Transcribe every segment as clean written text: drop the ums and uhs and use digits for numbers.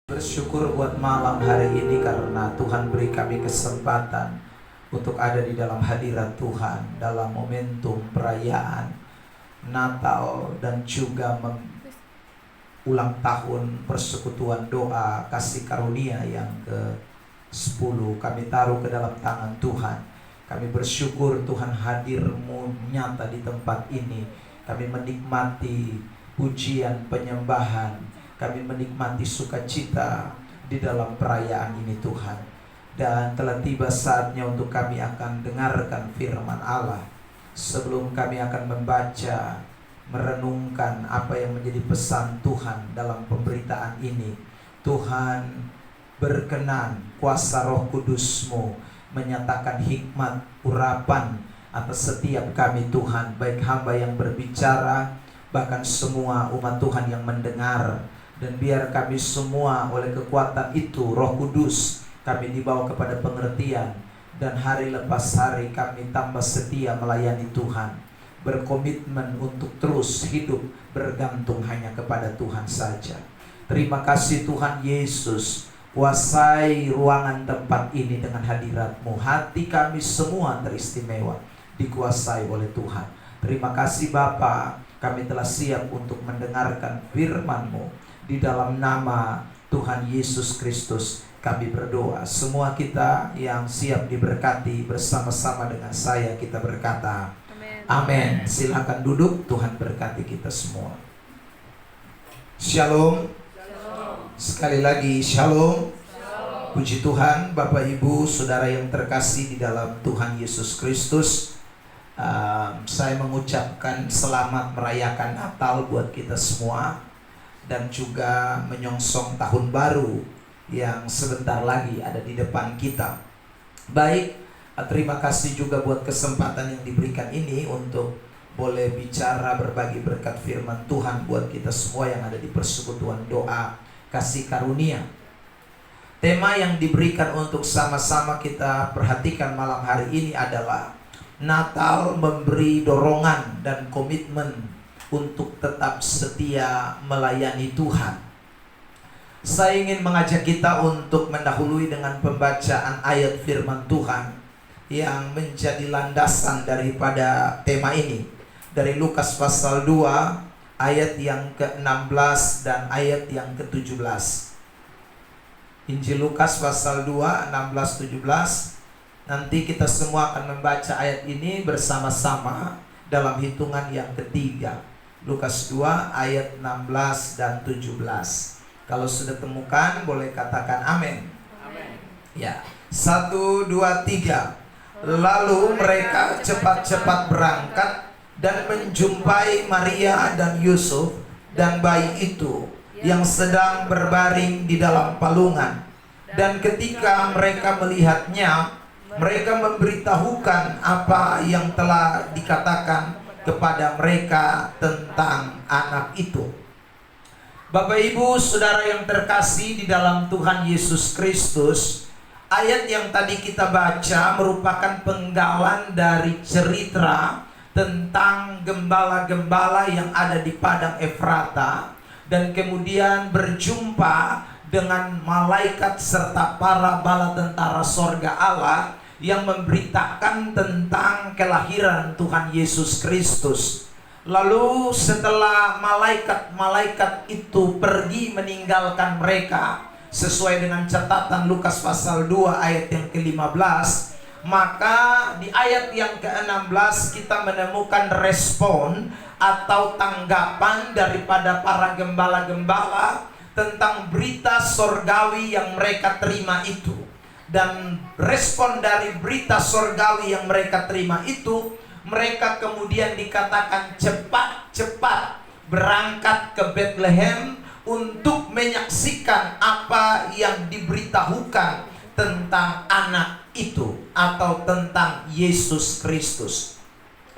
Bersyukur buat malam hari ini karena Tuhan beri kami kesempatan untuk ada di dalam hadirat Tuhan dalam momentum perayaan Natal dan juga ulang tahun persekutuan doa kasih karunia yang ke-10. Kami taruh ke dalam tangan Tuhan. Kami bersyukur Tuhan hadir-Mu nyata di tempat ini. Kami menikmati pujian penyembahan, kami menikmati sukacita di dalam perayaan ini Tuhan. Dan telah tiba saatnya untuk kami akan dengarkan firman Allah. Sebelum kami akan membaca, merenungkan apa yang menjadi pesan Tuhan dalam pemberitaan ini, Tuhan berkenan kuasa Roh Kudus-Mu menyatakan hikmat urapan atas setiap kami Tuhan, baik hamba yang berbicara, bahkan semua umat Tuhan yang mendengar. Dan biar kami semua oleh kekuatan itu Roh Kudus kami dibawa kepada pengertian, dan hari lepas hari kami tambah setia melayani Tuhan, berkomitmen untuk terus hidup bergantung hanya kepada Tuhan saja. Terima kasih Tuhan Yesus, kuasai ruangan tempat ini dengan hadirat-Mu. Hati kami semua teristimewa dikuasai oleh Tuhan. Terima kasih Bapa, kami telah siap untuk mendengarkan firman-Mu. Di dalam nama Tuhan Yesus Kristus kami berdoa. Semua kita yang siap diberkati bersama-sama dengan saya, kita berkata amin. Silakan duduk, Tuhan berkati kita semua. Shalom. Sekali lagi shalom. Puji Tuhan, Bapak Ibu Saudara yang terkasih di dalam Tuhan Yesus Kristus. Saya mengucapkan selamat merayakan Natal buat kita semua, dan juga menyongsong tahun baru yang sebentar lagi ada di depan kita. Baik, terima kasih juga buat kesempatan yang diberikan ini untuk boleh bicara berbagi berkat firman Tuhan buat kita semua yang ada di persekutuan doa kasih karunia. Tema yang diberikan untuk sama-sama kita perhatikan malam hari ini adalah Natal memberi dorongan dan komitmen untuk tetap setia melayani Tuhan. Saya ingin mengajak kita untuk mendahului dengan pembacaan ayat firman Tuhan yang menjadi landasan daripada tema ini, dari Lukas pasal 2 ayat yang ke-16 dan ayat yang ke-17. Injil Lukas pasal 2 16-17. Nanti kita semua akan membaca ayat ini bersama-sama dalam hitungan yang ketiga. Lukas 2 ayat 16 dan 17. Kalau sudah temukan boleh katakan amin. Amin. Ya. 1, 2, 3. Lalu mereka cepat-cepat berangkat dan menjumpai Maria dan Yusuf dan bayi itu yang sedang berbaring di dalam palungan. Dan ketika mereka melihatnya, mereka memberitahukan apa yang telah dikatakan kepada mereka tentang anak itu. Bapak Ibu Saudara yang terkasih di dalam Tuhan Yesus Kristus, ayat yang tadi kita baca merupakan penggalan dari cerita tentang gembala-gembala yang ada di padang Efrata, dan kemudian berjumpa dengan malaikat serta para bala tentara sorga Allah yang memberitakan tentang kelahiran Tuhan Yesus Kristus. Lalu setelah malaikat-malaikat itu pergi meninggalkan mereka, sesuai dengan catatan Lukas pasal 2 ayat yang ke-15, maka di ayat yang ke-16 kita menemukan respon atau tanggapan daripada para gembala-gembala tentang berita sorgawi yang mereka terima itu. Dan respon dari berita sorgawi yang mereka terima itu, mereka kemudian dikatakan cepat-cepat berangkat ke Bethlehem untuk menyaksikan apa yang diberitahukan tentang anak itu atau tentang Yesus Kristus.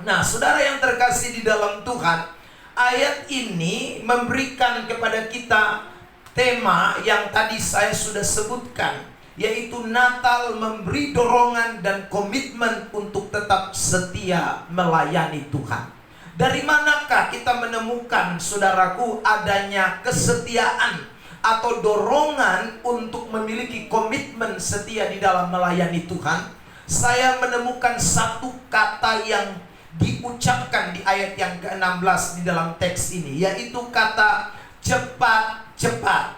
Nah, saudara yang terkasih di dalam Tuhan, ayat ini memberikan kepada kita tema yang tadi saya sudah sebutkan, yaitu Natal memberi dorongan dan komitmen untuk tetap setia melayani Tuhan. Dari manakah kita menemukan, saudaraku, adanya kesetiaan atau dorongan untuk memiliki komitmen setia di dalam melayani Tuhan, saya menemukan satu kata yang diucapkan di ayat yang ke-16 di dalam teks ini, yaitu kata cepat-cepat.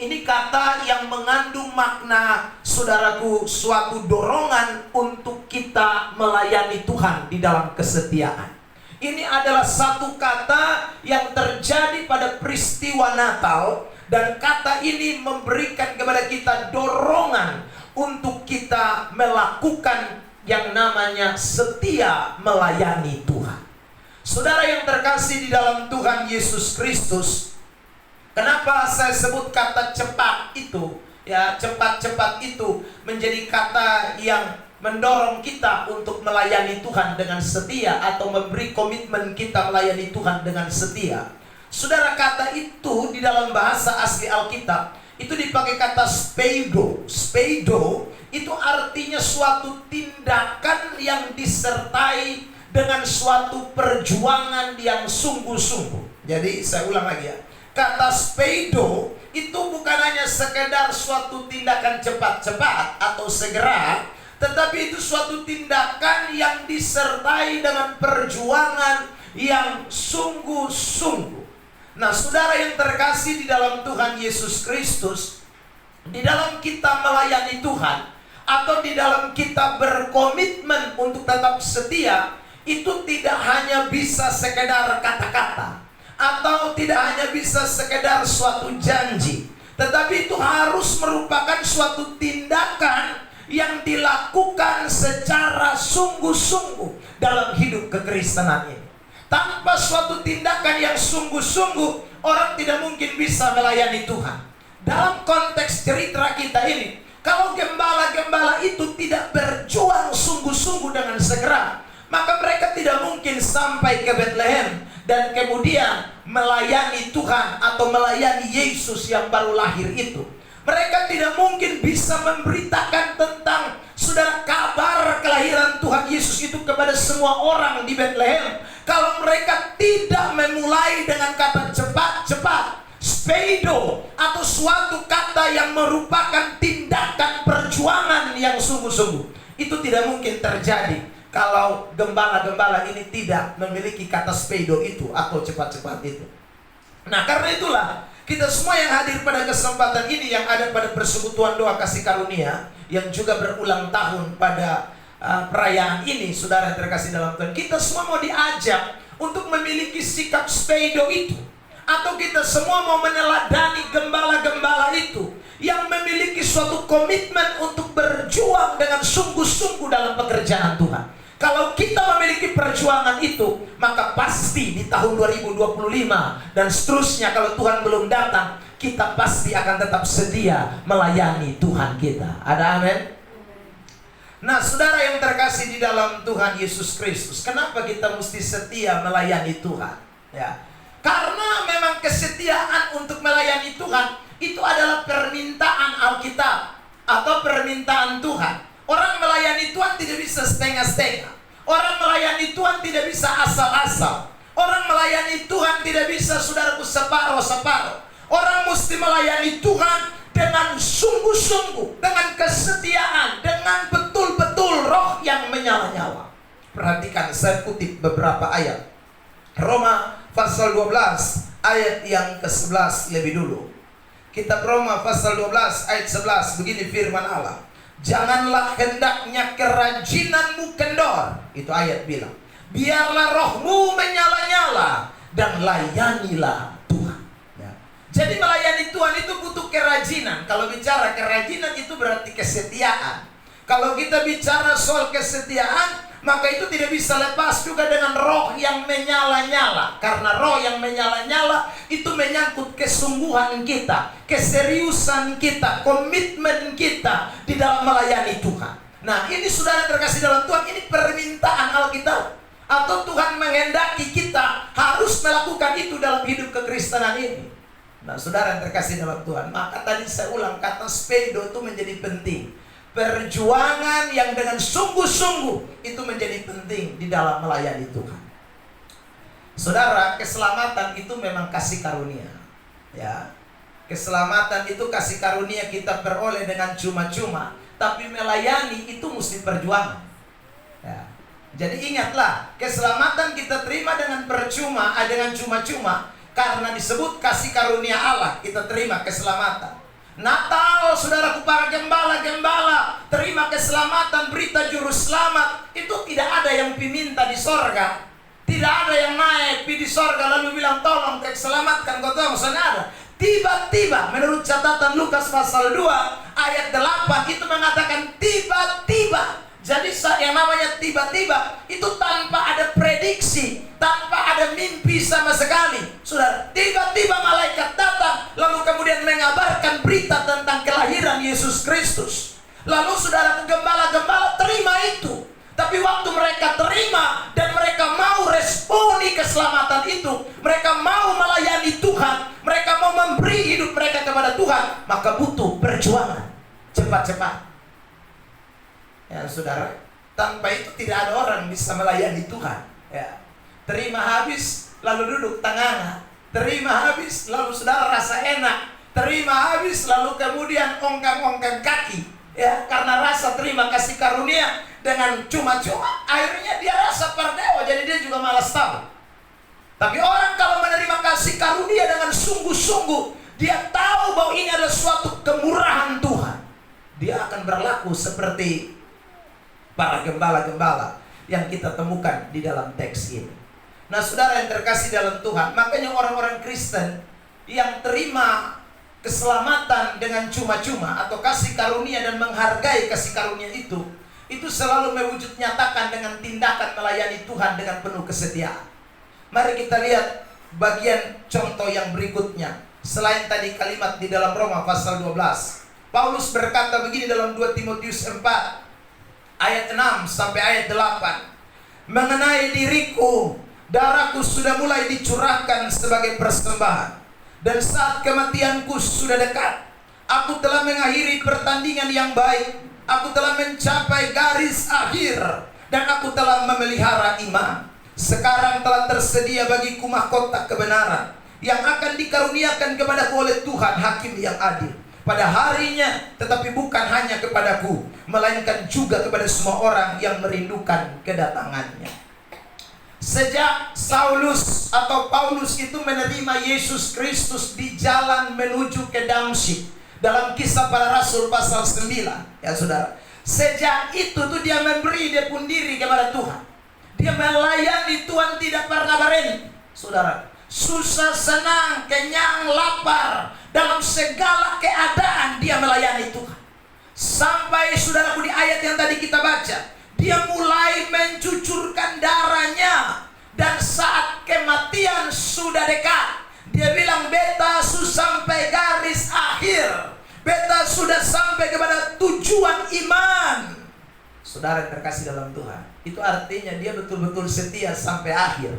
Ini kata yang mengandung makna, saudaraku, suatu dorongan untuk kita melayani Tuhan di dalam kesetiaan. Ini adalah satu kata yang terjadi pada peristiwa Natal, dan kata ini memberikan kepada kita dorongan untuk kita melakukan yang namanya setia melayani Tuhan. Saudara yang terkasih di dalam Tuhan Yesus Kristus, kenapa saya sebut kata cepat itu? Ya, cepat-cepat itu menjadi kata yang mendorong kita untuk melayani Tuhan dengan setia, atau memberi komitmen kita melayani Tuhan dengan setia. Saudara, kata itu di dalam bahasa asli Alkitab itu dipakai kata speido. Speido itu artinya suatu tindakan yang disertai dengan suatu perjuangan yang sungguh-sungguh. Jadi saya ulang lagi ya. Kata speido itu bukan hanya sekedar suatu tindakan cepat-cepat atau segera, tetapi itu suatu tindakan yang disertai dengan perjuangan yang sungguh-sungguh. Nah, saudara yang terkasih di dalam Tuhan Yesus Kristus, di dalam kita melayani Tuhan, atau di dalam kita berkomitmen untuk tetap setia, itu tidak hanya bisa sekedar kata-kata, atau tidak hanya bisa sekedar suatu janji, tetapi itu harus merupakan suatu tindakan yang dilakukan secara sungguh-sungguh dalam hidup kekristenan ini. Tanpa suatu tindakan yang sungguh-sungguh, orang tidak mungkin bisa melayani Tuhan. Dalam konteks cerita kita ini, kalau gembala-gembala itu tidak berjuang sungguh-sungguh dengan segera, maka mereka tidak mungkin sampai ke Bethlehem dan kemudian melayani Tuhan atau melayani Yesus yang baru lahir itu. Mereka tidak mungkin bisa memberitakan tentang, saudara, kabar kelahiran Tuhan Yesus itu kepada semua orang di Bethlehem kalau mereka tidak memulai dengan kata cepat-cepat, speido, atau suatu kata yang merupakan tindakan perjuangan yang sungguh-sungguh. Itu tidak mungkin terjadi kalau gembala-gembala ini tidak memiliki kata speido itu atau cepat-cepat itu. Nah, karena itulah kita semua yang hadir pada kesempatan ini, yang ada pada persekutuan doa kasih karunia yang juga berulang tahun pada perayaan ini, saudara yang terkasih dalam Tuhan, kita semua mau diajak untuk memiliki sikap speido itu, atau kita semua mau meneladani gembala-gembala itu yang memiliki suatu komitmen untuk berjuang dengan sungguh-sungguh dalam pekerjaan Tuhan. Kalau kita memiliki perjuangan itu, maka pasti di tahun 2025 dan seterusnya, kalau Tuhan belum datang, kita pasti akan tetap setia melayani Tuhan kita. Ada amin? Nah, saudara yang terkasih di dalam Tuhan Yesus Kristus, kenapa kita mesti setia melayani Tuhan? Ya, karena memang kesetiaan untuk melayani Tuhan itu adalah permintaan Alkitab atau permintaan Tuhan. Orang melayani Tuhan tidak bisa setengah-setengah. Orang melayani Tuhan tidak bisa asal-asal. Orang melayani Tuhan tidak bisa, saudaraku, separuh-separuh. Orang mesti melayani Tuhan dengan sungguh-sungguh, dengan kesetiaan, dengan betul-betul roh yang menyala-nyala. Perhatikan, saya kutip beberapa ayat. Roma pasal 12 ayat yang ke-11 lebih dulu. Kitab Roma pasal 12 ayat 11, begini firman Allah. Janganlah hendaknya kerajinanmu kendor. Itu ayat bilang. Biarlah rohmu menyala-nyala dan layanilah Tuhan. Ya. Jadi melayani Tuhan itu butuh kerajinan. Kalau bicara kerajinan itu berarti kesetiaan. Kalau kita bicara soal kesetiaan, maka itu tidak bisa lepas juga dengan roh yang menyala-nyala. Karena roh yang menyala-nyala itu menyangkut kesungguhan kita, keseriusan kita, komitmen kita di dalam melayani Tuhan. Nah, ini saudara terkasih dalam Tuhan, ini permintaan Alkitab, atau Tuhan menghendaki kita harus melakukan itu dalam hidup kekristenan ini. Nah, saudara yang terkasih dalam Tuhan, maka tadi saya ulang, kata speido itu menjadi penting. Perjuangan yang dengan sungguh-sungguh itu menjadi penting di dalam melayani Tuhan. Saudara, keselamatan itu memang kasih karunia. Ya, Keselamatan itu kasih karunia kita peroleh dengan cuma-cuma, tapi melayani itu mesti perjuangan. Ya. Jadi ingatlah, keselamatan kita terima dengan percuma, dengan cuma-cuma, karena disebut kasih karunia Allah, kita terima keselamatan. Natal, saudaraku para gembala-gembala, terima keselamatan, berita juru selamat. Itu tidak ada yang diminta di sorga. Tidak ada yang naik di sorga lalu bilang tolong selamatkan kau tolong, ada. Tiba-tiba, menurut catatan Lukas pasal 2 ayat 8 itu mengatakan tiba-tiba. Jadi yang namanya tiba-tiba itu tanpa ada prediksi, tanpa ada mimpi sama sekali. Saudara, tiba-tiba malaikat datang lalu kemudian mengabarkan berita tentang kelahiran Yesus Kristus. Lalu saudara gembala-gembala terima itu. Tapi waktu mereka terima dan mereka mau responi keselamatan itu, mereka mau melayani Tuhan, mereka mau memberi hidup mereka kepada Tuhan, maka butuh perjuangan cepat-cepat. Ya saudara, tanpa itu tidak ada orang bisa melayani Tuhan. Ya. Terima habis lalu duduk tengah, terima habis lalu saudara rasa enak, terima habis lalu kemudian ongkang-ongkang kaki. Ya, karena rasa terima kasih karunia dengan cuma-cuma, akhirnya dia rasa perdewa, jadi dia juga malas tahu. Tapi orang kalau menerima kasih karunia dengan sungguh-sungguh, dia tahu bahwa ini adalah suatu kemurahan Tuhan. Dia akan berlaku seperti para gembala-gembala yang kita temukan di dalam teks ini. Nah, saudara yang terkasih dalam Tuhan, makanya orang-orang Kristen yang terima keselamatan dengan cuma-cuma atau kasih karunia dan menghargai kasih karunia itu selalu mewujud nyatakan dengan tindakan melayani Tuhan dengan penuh kesetiaan. Mari kita lihat bagian contoh yang berikutnya. Selain tadi kalimat di dalam Roma pasal 12, Paulus berkata begini dalam 2 Timotius 4 ayat 6 sampai ayat 8. Mengenai diriku, darahku sudah mulai dicurahkan sebagai persembahan, dan saat kematianku sudah dekat. Aku telah mengakhiri pertandingan yang baik, aku telah mencapai garis akhir, dan aku telah memelihara iman. Sekarang telah tersedia bagiku mahkota kebenaran yang akan dikaruniakan kepadaku oleh Tuhan Hakim yang adil pada harinya, tetapi bukan hanya kepadaku, melainkan juga kepada semua orang yang merindukan kedatangannya. Sejak Saulus atau Paulus itu menerima Yesus Kristus di jalan menuju ke Damsyik, dalam Kisah Para Rasul pasal 9, ya saudara. Sejak itu tuh dia memberi dia pun diri kepada Tuhan. Dia melayani Tuhan tidak pernah berhenti, saudara. Susah, senang, kenyang, lapar, dalam segala keadaan dia melayani Tuhan. Sampai saudaraku di ayat yang tadi kita baca, dia mulai mencucurkan darahnya, dan saat kematian sudah dekat, dia bilang beta sampai garis akhir, beta sudah sampai kepada tujuan iman. Saudara yang terkasih dalam Tuhan, itu artinya dia betul-betul setia sampai akhir.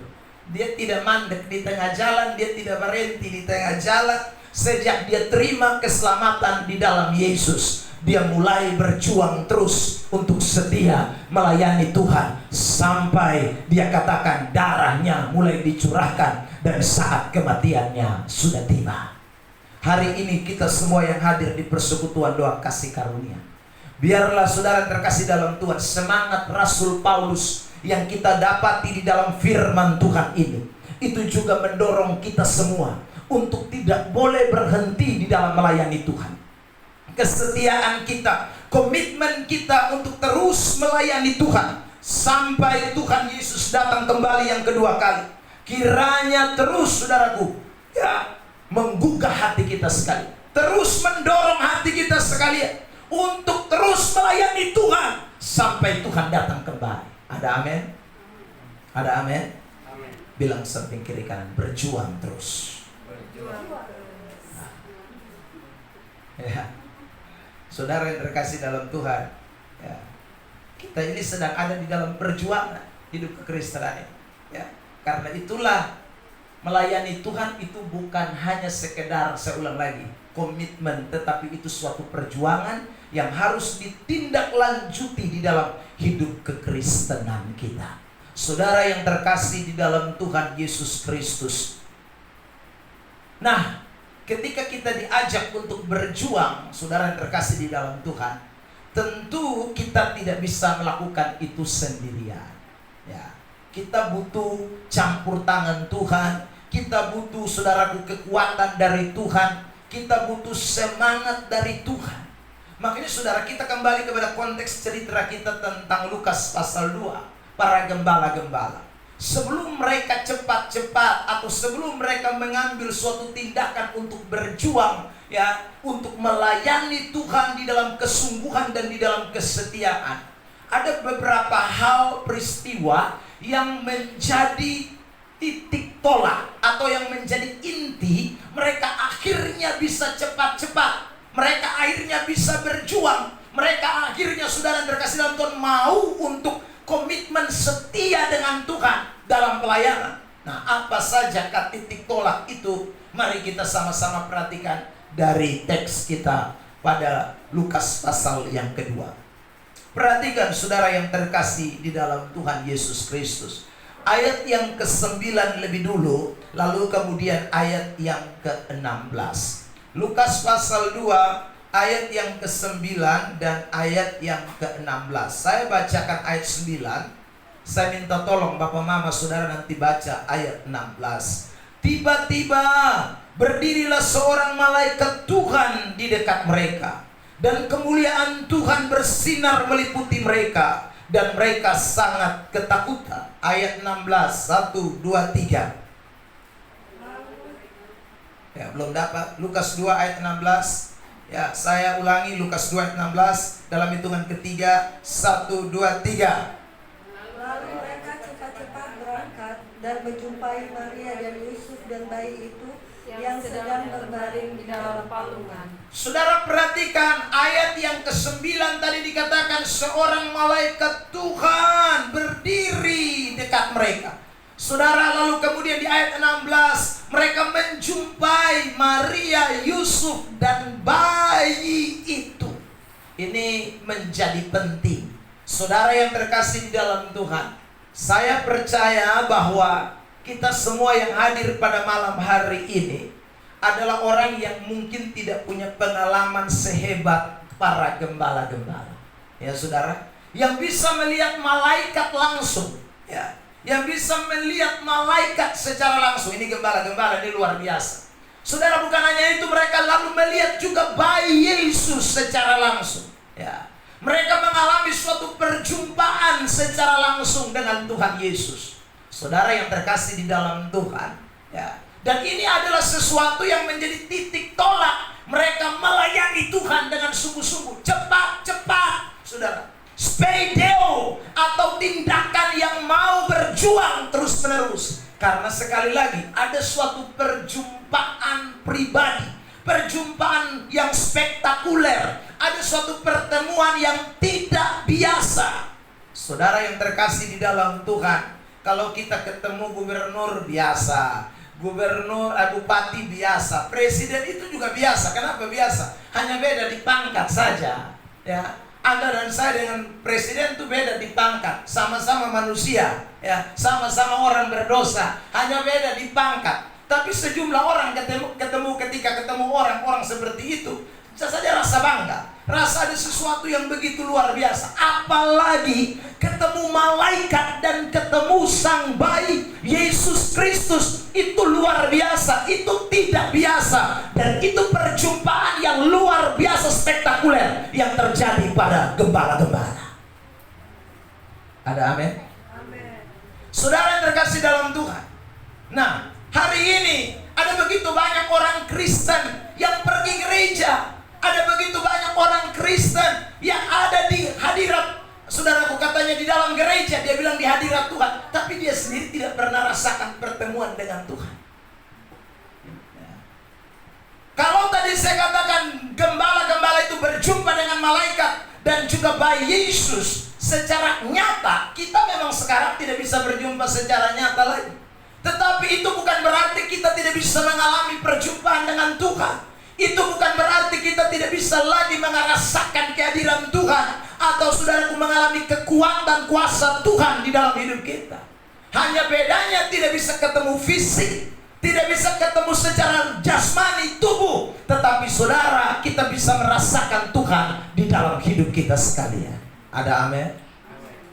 Dia tidak mandek di tengah jalan, dia tidak berhenti di tengah jalan. Sejak dia terima keselamatan di dalam Yesus, dia mulai berjuang terus untuk setia melayani Tuhan sampai dia katakan darahnya mulai dicurahkan dan saat kematiannya sudah tiba. Hari ini kita semua yang hadir di persekutuan doa kasih karunia, biarlah saudara terkasih dalam Tuhan, semangat Rasul Paulus yang kita dapati di dalam firman Tuhan ini, itu juga mendorong kita semua untuk tidak boleh berhenti di dalam melayani Tuhan. Kesetiaan kita, komitmen kita untuk terus melayani Tuhan sampai Tuhan Yesus datang kembali yang kedua kali. Kiranya terus saudaraku, ya, menggugah hati kita sekali, terus mendorong hati kita sekalian untuk terus melayani Tuhan sampai Tuhan datang kembali. Ada amin? Ada amin? Amin. Bilang samping kiri kanan, berjuang terus. Nah. Ya. Saudara yang terkasih dalam Tuhan, ya, kita ini sedang ada di dalam perjuangan hidup kekristenan ini, ya. Karena itulah melayani Tuhan itu bukan hanya sekedar, saya ulang lagi, komitmen, tetapi itu suatu perjuangan yang harus ditindaklanjuti di dalam hidup kekristenan kita. Saudara yang terkasih di dalam Tuhan Yesus Kristus. Nah, ketika kita diajak untuk berjuang, saudara yang terkasih di dalam Tuhan, tentu kita tidak bisa melakukan itu sendirian. Ya, kita butuh campur tangan Tuhan, kita butuh, saudaraku, kekuatan dari Tuhan, kita butuh semangat dari Tuhan. Makanya saudara, kita kembali kepada konteks cerita kita tentang Lukas pasal 2, para gembala-gembala. Sebelum mereka cepat-cepat atau sebelum mereka mengambil suatu tindakan untuk berjuang, ya, untuk melayani Tuhan di dalam kesungguhan dan di dalam kesetiaan, ada beberapa hal peristiwa yang menjadi titik tolak atau yang menjadi inti mereka akhirnya bisa cepat-cepat, mereka akhirnya bisa berjuang, mereka akhirnya, saudara terkasih dalam Tuhan, mau untuk komitmen setia dengan Tuhan dalam pelayanan. Nah, apa saja titik tolak itu? Mari kita sama-sama perhatikan dari teks kita pada Lukas pasal yang kedua. Perhatikan saudara yang terkasih di dalam Tuhan Yesus Kristus. Ayat yang ke-9 lebih dulu, lalu kemudian ayat yang ke-16. Lukas pasal 2 ayat yang ke-9 dan ayat yang ke-16. Saya bacakan ayat 9. Saya minta tolong Bapak Mama Saudara nanti baca ayat 16. Tiba-tiba berdirilah seorang malaikat Tuhan di dekat mereka, dan kemuliaan Tuhan bersinar meliputi mereka, dan mereka sangat ketakutan. Ayat 16, 1, 2, 3. Ya, belum dapat. Lukas 2 ayat 16. Ya, saya ulangi Lukas 2 ayat 16 dalam hitungan ketiga. 1, 2, 3. Lalu mereka cepat-cepat berangkat dan menjumpai Maria dan Yusuf dan bayi itu yang sedang berbaring di dalam palungan. Saudara perhatikan ayat yang ke-9 tadi dikatakan seorang malaikat Tuhan berdiri dekat mereka. Saudara, lalu kemudian di ayat 16 mereka menjumpai Maria, Yusuf dan bayi itu. Ini menjadi penting. Saudara yang terkasih di dalam Tuhan, saya percaya bahwa kita semua yang hadir pada malam hari ini adalah orang yang mungkin tidak punya pengalaman sehebat para gembala-gembala. Ya saudara, yang bisa melihat malaikat langsung, ya, yang bisa melihat malaikat secara langsung. Ini gembala-gembala, ini luar biasa. Saudara, bukan hanya itu, mereka lalu melihat juga bayi Yesus secara langsung. Ya, mereka mengalami suatu perjumpaan secara langsung dengan Tuhan Yesus. Saudara yang terkasih di dalam Tuhan, ya. Dan ini adalah sesuatu yang menjadi titik tolak mereka melayani Tuhan dengan sungguh-sungguh, cepat-cepat, saudara. Spedeo atau tindakan yang mau berjuang terus-menerus. Karena sekali lagi ada suatu perjumpaan pribadi, perjumpaan yang spektakuler, ada suatu pertemuan yang tidak biasa. Saudara yang terkasih di dalam Tuhan, kalau kita ketemu gubernur biasa, bupati biasa, presiden itu juga biasa. Kenapa biasa? Hanya beda di pangkat saja, ya. Anda dan saya dengan presiden itu beda di pangkat, sama-sama manusia, ya, sama-sama orang berdosa, hanya beda di pangkat. Tapi sejumlah orang ketika ketemu orang seperti itu, bisa saja rasa bangga, rasa ada sesuatu yang begitu luar biasa. Apalagi ketemu malaikat dan ketemu sang bayi Yesus Kristus, itu luar biasa, itu tidak biasa. Dan itu perjumpaan yang luar biasa spektakuler yang terjadi pada gembala-gembala. Ada amin? Amin. Saudara yang terkasih dalam Tuhan, nah hari ini ada begitu banyak orang Kristen yang pergi gereja. Ada begitu banyak orang Kristen yang ada di hadirat, saudaraku, katanya di dalam gereja, dia bilang di hadirat Tuhan, tapi dia sendiri tidak pernah rasakan pertemuan dengan Tuhan. Kalau tadi saya katakan gembala-gembala itu berjumpa dengan malaikat dan juga bayi Yesus secara nyata, kita memang sekarang tidak bisa berjumpa secara nyata lagi. Tetapi itu bukan berarti kita tidak bisa mengalami perjumpaan dengan Tuhan. Itu bukan berarti kita tidak bisa lagi merasakan kehadiran Tuhan, atau saudaraku mengalami kekuatan kuasa Tuhan di dalam hidup kita. Hanya bedanya tidak bisa ketemu fisik, Tidak bisa ketemu secara jasmani tubuh, tetapi saudara, kita bisa merasakan Tuhan di dalam hidup kita sekalian. Ada amin?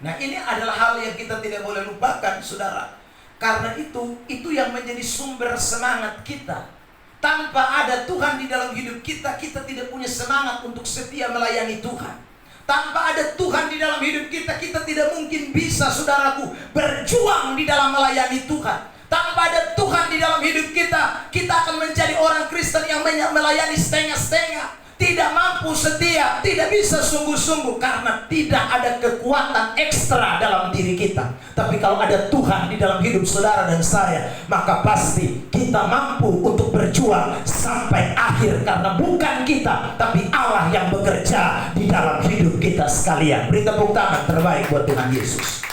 Nah, ini adalah hal yang kita tidak boleh lupakan, saudara. Karena itu yang menjadi sumber semangat kita. Tanpa ada Tuhan di dalam hidup kita, kita tidak punya semangat untuk setia melayani Tuhan. Tanpa ada Tuhan di dalam hidup kita, kita tidak mungkin bisa, saudaraku, berjuang di dalam melayani Tuhan. Tanpa ada Tuhan di dalam hidup kita, kita akan menjadi orang Kristen yang melayani setengah-setengah, tidak mampu setia, tidak bisa sungguh-sungguh, karena tidak ada kekuatan ekstra dalam diri kita. Tapi kalau ada Tuhan di dalam hidup saudara dan saya, maka pasti kita mampu untuk berjuang sampai akhir, karena bukan kita, tapi Allah yang bekerja di dalam hidup kita sekalian. Beri tepuk tangan terbaik buat Tuhan Yesus.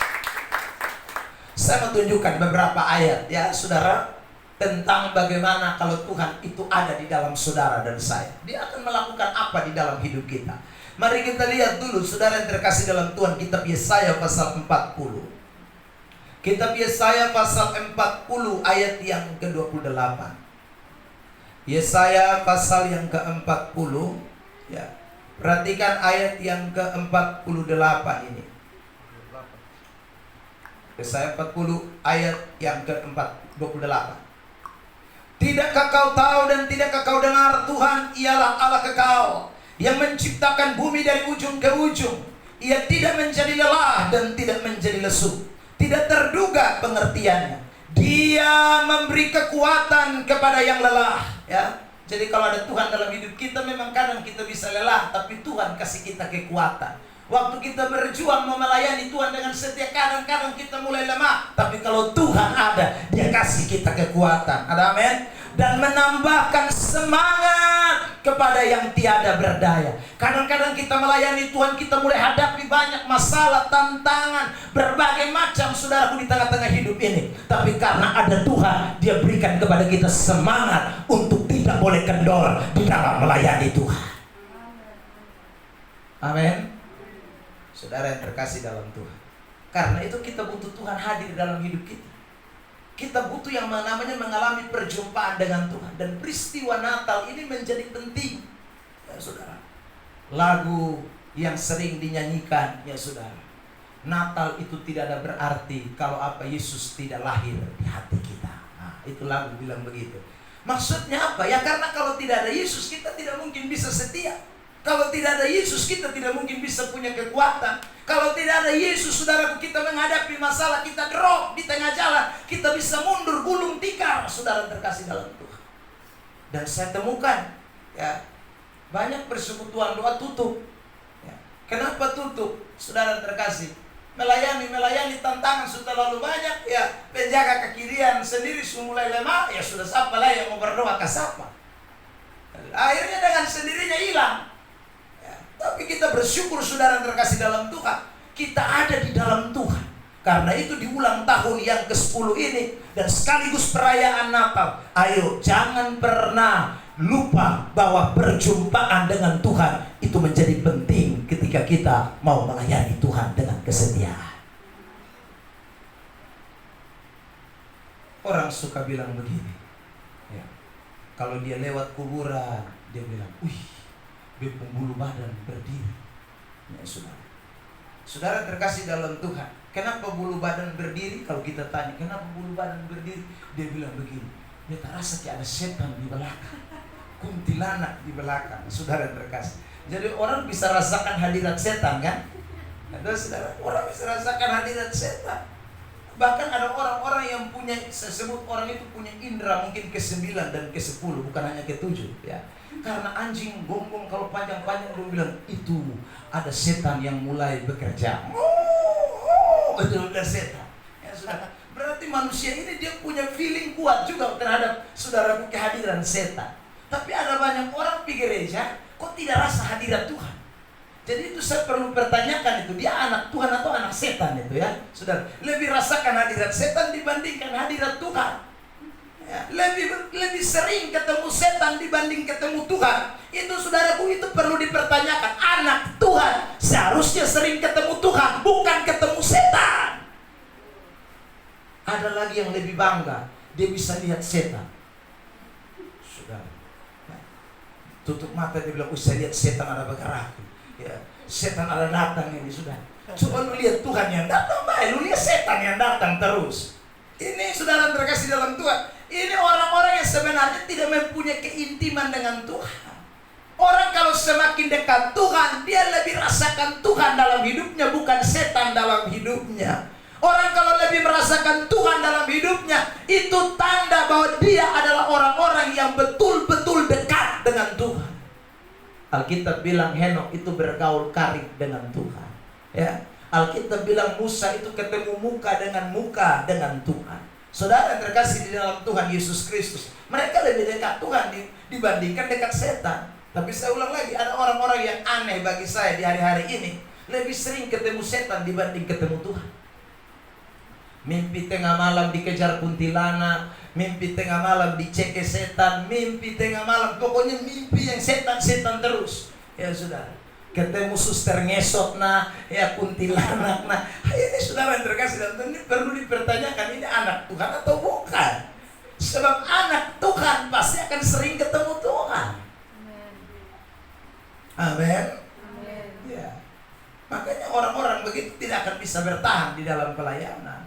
Saya mau tunjukkan beberapa ayat ya saudara, tentang bagaimana kalau Tuhan itu ada di dalam saudara dan saya, Dia akan melakukan apa di dalam hidup kita. Mari kita lihat dulu, saudara yang terkasih dalam Tuhan, kitab Yesaya pasal 40. Kitab Yesaya pasal 40 ayat yang ke-28. Yesaya pasal yang ke-40 ya. Perhatikan ayat yang ke-48 ini. Yesaya 40 ayat yang ke-28. Tidakkah kau tahu dan tidakkah kau dengar, Tuhan ialah Allah kekal, yang menciptakan bumi dari ujung ke ujung. Ia tidak menjadi lelah dan tidak menjadi lesu, tidak terduga pengertiannya. Dia memberi kekuatan kepada yang lelah ya. Jadi kalau ada Tuhan dalam hidup kita, memang kadang kita bisa lelah, tapi Tuhan kasih kita kekuatan. Waktu kita berjuang mau melayani Tuhan dengan setia, kadang-kadang kita mulai lemah, tapi kalau Tuhan ada, Dia kasih kita kekuatan. Ada amin? Dan menambahkan semangat kepada yang tiada berdaya. Kadang-kadang kita melayani Tuhan, kita mulai hadapi banyak masalah, tantangan, berbagai macam, saudaraku, di tengah-tengah hidup ini. Tapi karena ada Tuhan, Dia berikan kepada kita semangat untuk tidak boleh kendor di dalam melayani Tuhan. Amin. Saudara yang terkasih dalam Tuhan, karena itu kita butuh Tuhan hadir dalam hidup kita. Kita butuh yang namanya mengalami perjumpaan dengan Tuhan. Dan peristiwa Natal ini menjadi penting ya saudara. Lagu yang sering dinyanyikan ya saudara, Natal itu tidak ada berarti kalau apa Yesus tidak lahir di hati kita. Nah, itu lagu bilang begitu. Maksudnya apa? Ya karena kalau tidak ada Yesus, kita tidak mungkin bisa setia. Kalau tidak ada Yesus, kita tidak mungkin bisa punya kekuatan. Kalau tidak ada Yesus, saudaraku, kita menghadapi masalah, kita drop di tengah jalan, kita bisa mundur, gulung tikar, saudara terkasih dalam Tuhan. Dan saya temukan, ya, banyak persekutuan doa tutup. Ya. Kenapa tutup, saudara terkasih? Melayani tantangan sudah terlalu banyak, ya, penjaga kekirian sendiri sudah mulai lemah, ya sudah siapa lah yang mau berdoa ke siapa? Akhirnya dengan sendirinya hilang. Tapi kita bersyukur, saudara terkasih dalam Tuhan, kita ada di dalam Tuhan. Karena itu di ulang tahun yang ke-10 ini dan sekaligus perayaan Natal, ayo jangan pernah lupa bahwa perjumpaan dengan Tuhan itu menjadi penting ketika kita mau melayani Tuhan dengan kesetiaan. Orang suka bilang begini ya, kalau dia lewat kuburan, dia bilang, wih, dia bulu badan berdiri. Ya saudara, saudara terkasih dalam Tuhan, kenapa bulu badan berdiri? Kalau kita tanya kenapa bulu badan berdiri, dia bilang begini, dia terasa kayak ada setan di belakang, kuntilanak di belakang. Saudara terkasih, jadi orang bisa rasakan hadirat setan kan? Ada saudara, orang bisa rasakan hadirat setan. Bahkan ada orang-orang yang punya, saya sebut orang itu punya indera mungkin ke-9 dan ke-10, bukan hanya ke-7 ya. Karena anjing gonggong kalau panjang-panjang, dia bilang itu ada setan yang mulai bekerja. Itu udah setan. Ya saudara, berarti manusia ini dia punya feeling kuat juga terhadap saudara kehadiran setan. Tapi ada banyak orang di gereja kok tidak rasa hadirat Tuhan. Jadi itu saya perlu pertanyakan, itu dia anak Tuhan atau anak setan itu ya saudara. Lebih rasakan hadirat setan dibandingkan hadirat Tuhan. Ya, lebih sering ketemu setan dibanding ketemu Tuhan. Itu saudaraku, itu perlu dipertanyakan. Anak Tuhan seharusnya sering ketemu Tuhan, bukan ketemu setan. Ada lagi yang lebih bangga, dia bisa lihat setan. Sudah, ya. Tutup mata dia bilang, saya lihat setan ada bergerak. Ya, setan ada datang ini sudah. Coba lu lihat Tuhan yang datang, baik. Lu lihat setan yang datang terus. Ini saudara terkasih dalam Tuhan. Ini orang-orang yang sebenarnya tidak mempunyai keintiman dengan Tuhan. Orang kalau semakin dekat Tuhan, dia lebih rasakan Tuhan dalam hidupnya, bukan setan dalam hidupnya. Orang kalau lebih merasakan Tuhan dalam hidupnya, itu tanda bahwa dia adalah orang-orang yang betul-betul dekat dengan Tuhan. Alkitab bilang Henok itu bergaul karib dengan Tuhan. Ya, Alkitab bilang Musa itu ketemu muka dengan Tuhan. Saudara yang terkasih di dalam Tuhan Yesus Kristus, mereka lebih dekat Tuhan dibandingkan dekat setan. Tapi saya ulang lagi, ada orang-orang yang aneh bagi saya di hari-hari ini, lebih sering ketemu setan dibanding ketemu Tuhan. Mimpi tengah malam dikejar kuntilanak, mimpi tengah malam diceke setan, mimpi tengah malam, pokoknya mimpi yang setan-setan terus. Ya saudara, ketemu suster ngesot nah, ya kuntilanak nah. Ini saudara yang terkasih dalam Tuhan, ini perlu dipertanyakan, ini anak Tuhan atau bukan? Sebab anak Tuhan pasti akan sering ketemu Tuhan. Amin. Ya. Makanya orang-orang begitu tidak akan bisa bertahan di dalam pelayanan.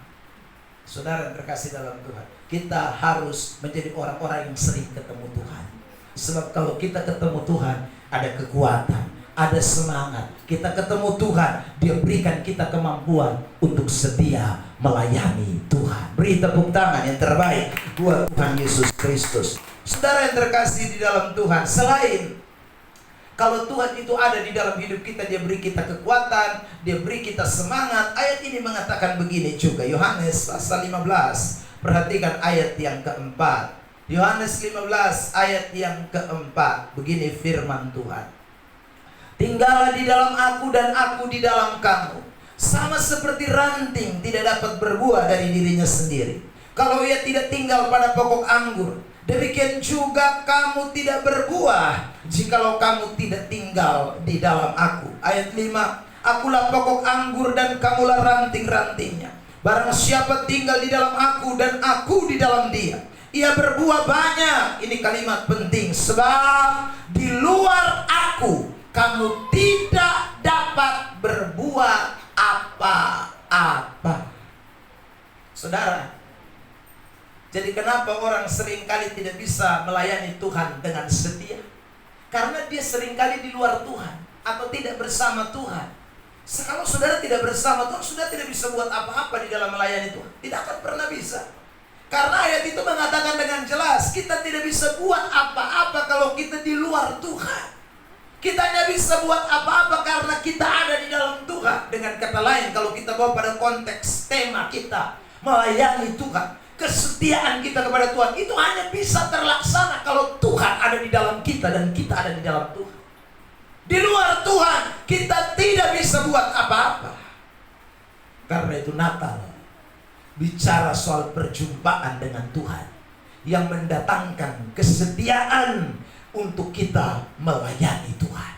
Saudara yang terkasih dalam Tuhan, kita harus menjadi orang-orang yang sering ketemu Tuhan. Sebab kalau kita ketemu Tuhan, ada kekuatan, ada semangat. Kita ketemu Tuhan, Dia berikan kita kemampuan untuk setia melayani Tuhan. Beri tepuk tangan yang terbaik buat Tuhan Yesus Kristus. Saudara yang terkasih di dalam Tuhan, selain kalau Tuhan itu ada di dalam hidup kita, Dia beri kita kekuatan, Dia beri kita semangat. Ayat ini mengatakan begini juga, Yohanes pasal 15. Perhatikan ayat yang keempat. Yohanes 15 ayat yang keempat. Begini firman Tuhan. Tinggallah di dalam aku dan aku di dalam kamu. Sama seperti ranting tidak dapat berbuah dari dirinya sendiri, kalau ia tidak tinggal pada pokok anggur. Demikian juga kamu tidak berbuah jikalau kamu tidak tinggal di dalam aku. Ayat 5. Akulah pokok anggur dan kamulah ranting-rantingnya. Barang siapa tinggal di dalam aku dan aku di dalam dia, ia berbuah banyak. Ini kalimat penting. Sebab di luar aku kamu tidak dapat berbuat apa-apa. Saudara, jadi kenapa orang seringkali tidak bisa melayani Tuhan dengan setia? Karena dia seringkali di luar Tuhan atau tidak bersama Tuhan. Kalau saudara tidak bersama Tuhan, saudara tidak bisa buat apa-apa di dalam melayani Tuhan. Tidak akan pernah bisa. Karena ayat itu mengatakan dengan jelas, kita tidak bisa buat apa-apa kalau kita di luar Tuhan. Kita hanya bisa buat apa-apa karena kita ada di dalam Tuhan. Dengan kata lain, kalau kita bawa pada konteks tema kita, melayani Tuhan, kesetiaan kita kepada Tuhan itu hanya bisa terlaksana kalau Tuhan ada di dalam kita dan kita ada di dalam Tuhan. Di luar Tuhan kita tidak bisa buat apa-apa. Karena itu Natal bicara soal perjumpaan dengan Tuhan yang mendatangkan kesetiaan untuk kita melayani Tuhan.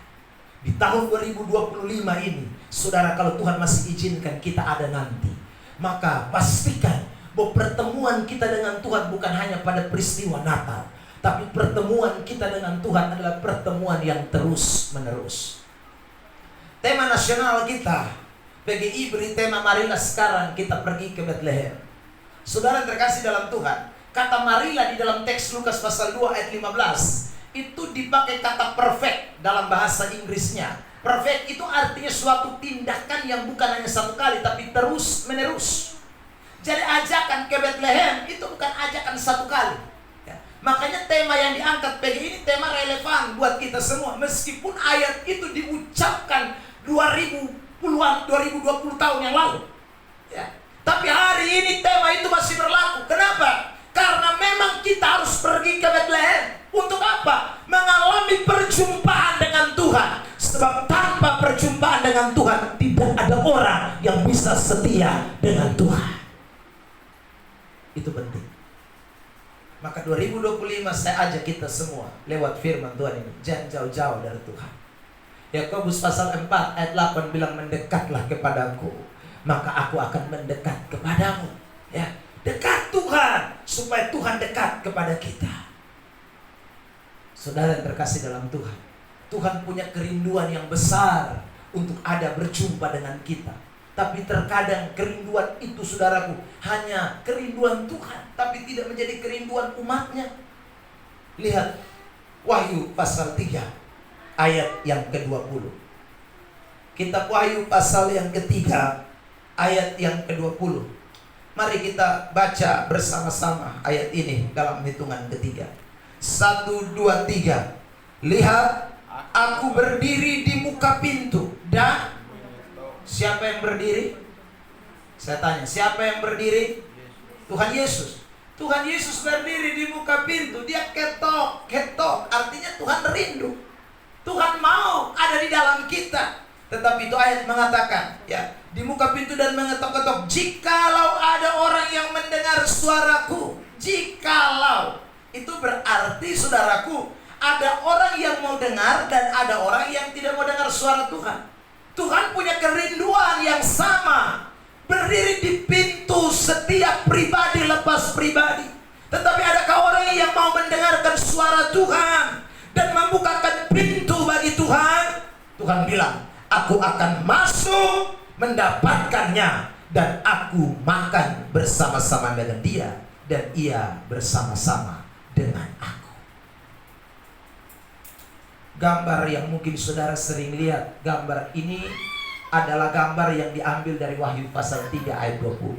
Di tahun 2025 ini, saudara, kalau Tuhan masih izinkan kita ada nanti, maka pastikan bahwa pertemuan kita dengan Tuhan bukan hanya pada peristiwa Natal, tapi pertemuan kita dengan Tuhan adalah pertemuan yang terus menerus. Tema nasional kita, PGI beri tema marilah sekarang kita pergi ke Bethlehem. Saudara terkasih dalam Tuhan, kata marilah di dalam teks Lukas pasal 2 ayat 15 itu dipakai kata perfect dalam bahasa Inggrisnya. Perfect itu artinya suatu tindakan yang bukan hanya satu kali tapi terus menerus. Jadi ajakan ke Bethlehem itu bukan ajakan satu kali ya. Makanya tema yang diangkat PG ini tema relevan buat kita semua. Meskipun ayat itu diucapkan 2020 tahun yang lalu ya. Tapi hari ini tema itu masih berlaku. Kenapa? Karena memang kita harus pergi ke Bethlehem. Untuk apa? Mengalami perjumpaan dengan Tuhan. Sebab tanpa perjumpaan dengan Tuhan tidak ada orang yang bisa setia dengan Tuhan. Itu penting. Maka 2025 saya ajak kita semua lewat firman Tuhan ini, jangan jauh-jauh dari Tuhan. Yakobus pasal 4 ayat 8 bilang, mendekatlah kepadaku, maka aku akan mendekat kepadamu. Ya, dekat Tuhan. supaya Tuhan dekat kepada kita. Saudara yang terkasih dalam Tuhan, Tuhan punya kerinduan yang besar untuk ada berjumpa dengan kita. Tapi terkadang kerinduan itu, saudaraku, hanya kerinduan Tuhan, tapi tidak menjadi kerinduan umatnya. Lihat Wahyu pasal 3 ayat yang ke-20. Kitab Wahyu pasal yang ketiga ayat yang ke-20. Mari kita baca bersama-sama ayat ini dalam hitungan ketiga. 1, 2, 3. Lihat, aku berdiri di muka pintu dan siapa yang berdiri? Saya tanya, siapa yang berdiri? Tuhan Yesus. Tuhan Yesus berdiri di muka pintu. Dia ketok, ketok. Artinya Tuhan rindu. Tuhan mau ada di dalam kita. Tetapi itu ayat mengatakan, ya, di muka pintu dan mengetok-ketok. Jikalau ada orang yang mendengar suaraku. Jikalau. Itu berarti, saudaraku, ada orang yang mau dengar dan ada orang yang tidak mau dengar suara Tuhan. Tuhan punya kerinduan yang sama, berdiri di pintu setiap pribadi lepas pribadi. Tetapi adakah orang yang mau mendengarkan suara Tuhan dan membukakan pintu bagi Tuhan? Tuhan bilang, aku akan masuk mendapatkannya dan aku makan bersama-sama dengan dia dan ia bersama-sama dengan aku. Gambar yang mungkin saudara sering lihat, gambar ini adalah gambar yang diambil dari Wahyu pasal 3 ayat 20.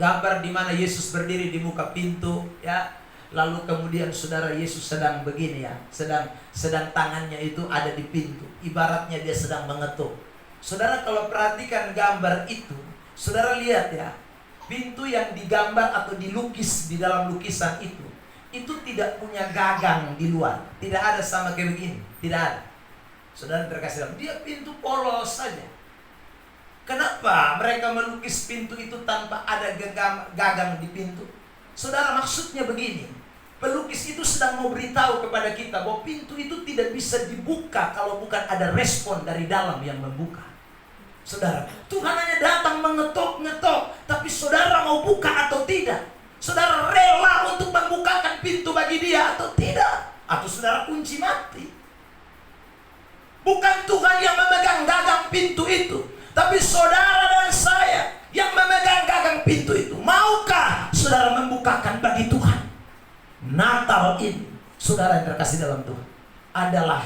Gambar di mana Yesus berdiri di muka pintu, ya. Lalu kemudian saudara, Yesus sedang begini, ya, sedang tangannya itu ada di pintu. Ibaratnya dia sedang mengetuk. Saudara kalau perhatikan gambar itu, saudara lihat, ya, pintu yang digambar atau dilukis di dalam lukisan itu tidak punya gagang di luar. Tidak ada sama kayak begini, tidak ada. Saudara terkasih dalam, dia pintu polos saja. Kenapa mereka melukis pintu itu tanpa ada gagang di pintu? Saudara, maksudnya begini, pelukis itu sedang mau beritahu kepada kita bahwa pintu itu tidak bisa dibuka kalau bukan ada respon dari dalam yang membuka. Saudara, Tuhan hanya datang mengetok-ngetok, tapi saudara mau buka atau tidak? Saudara rela untuk membukakan pintu bagi dia atau tidak? Atau saudara kunci mati? Bukan Tuhan yang memegang gagang pintu itu, tapi saudara dan saya yang memegang gagang pintu itu. Maukah saudara membukakan bagi Tuhan? Natal ini, saudara yang terkasih dalam Tuhan, adalah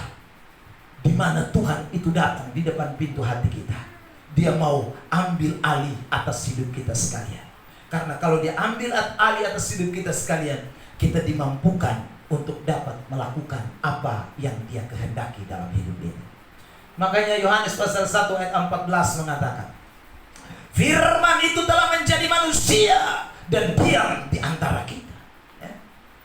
di mana Tuhan itu datang di depan pintu hati kita. Dia mau ambil alih atas hidup kita sekalian. Karena kalau dia ambil alih atas hidup kita sekalian, kita dimampukan untuk dapat melakukan apa yang dia kehendaki dalam hidup ini. Makanya Yohanes pasal 1 ayat 14 mengatakan, Firman itu telah menjadi manusia dan diam di antara kita. Ya.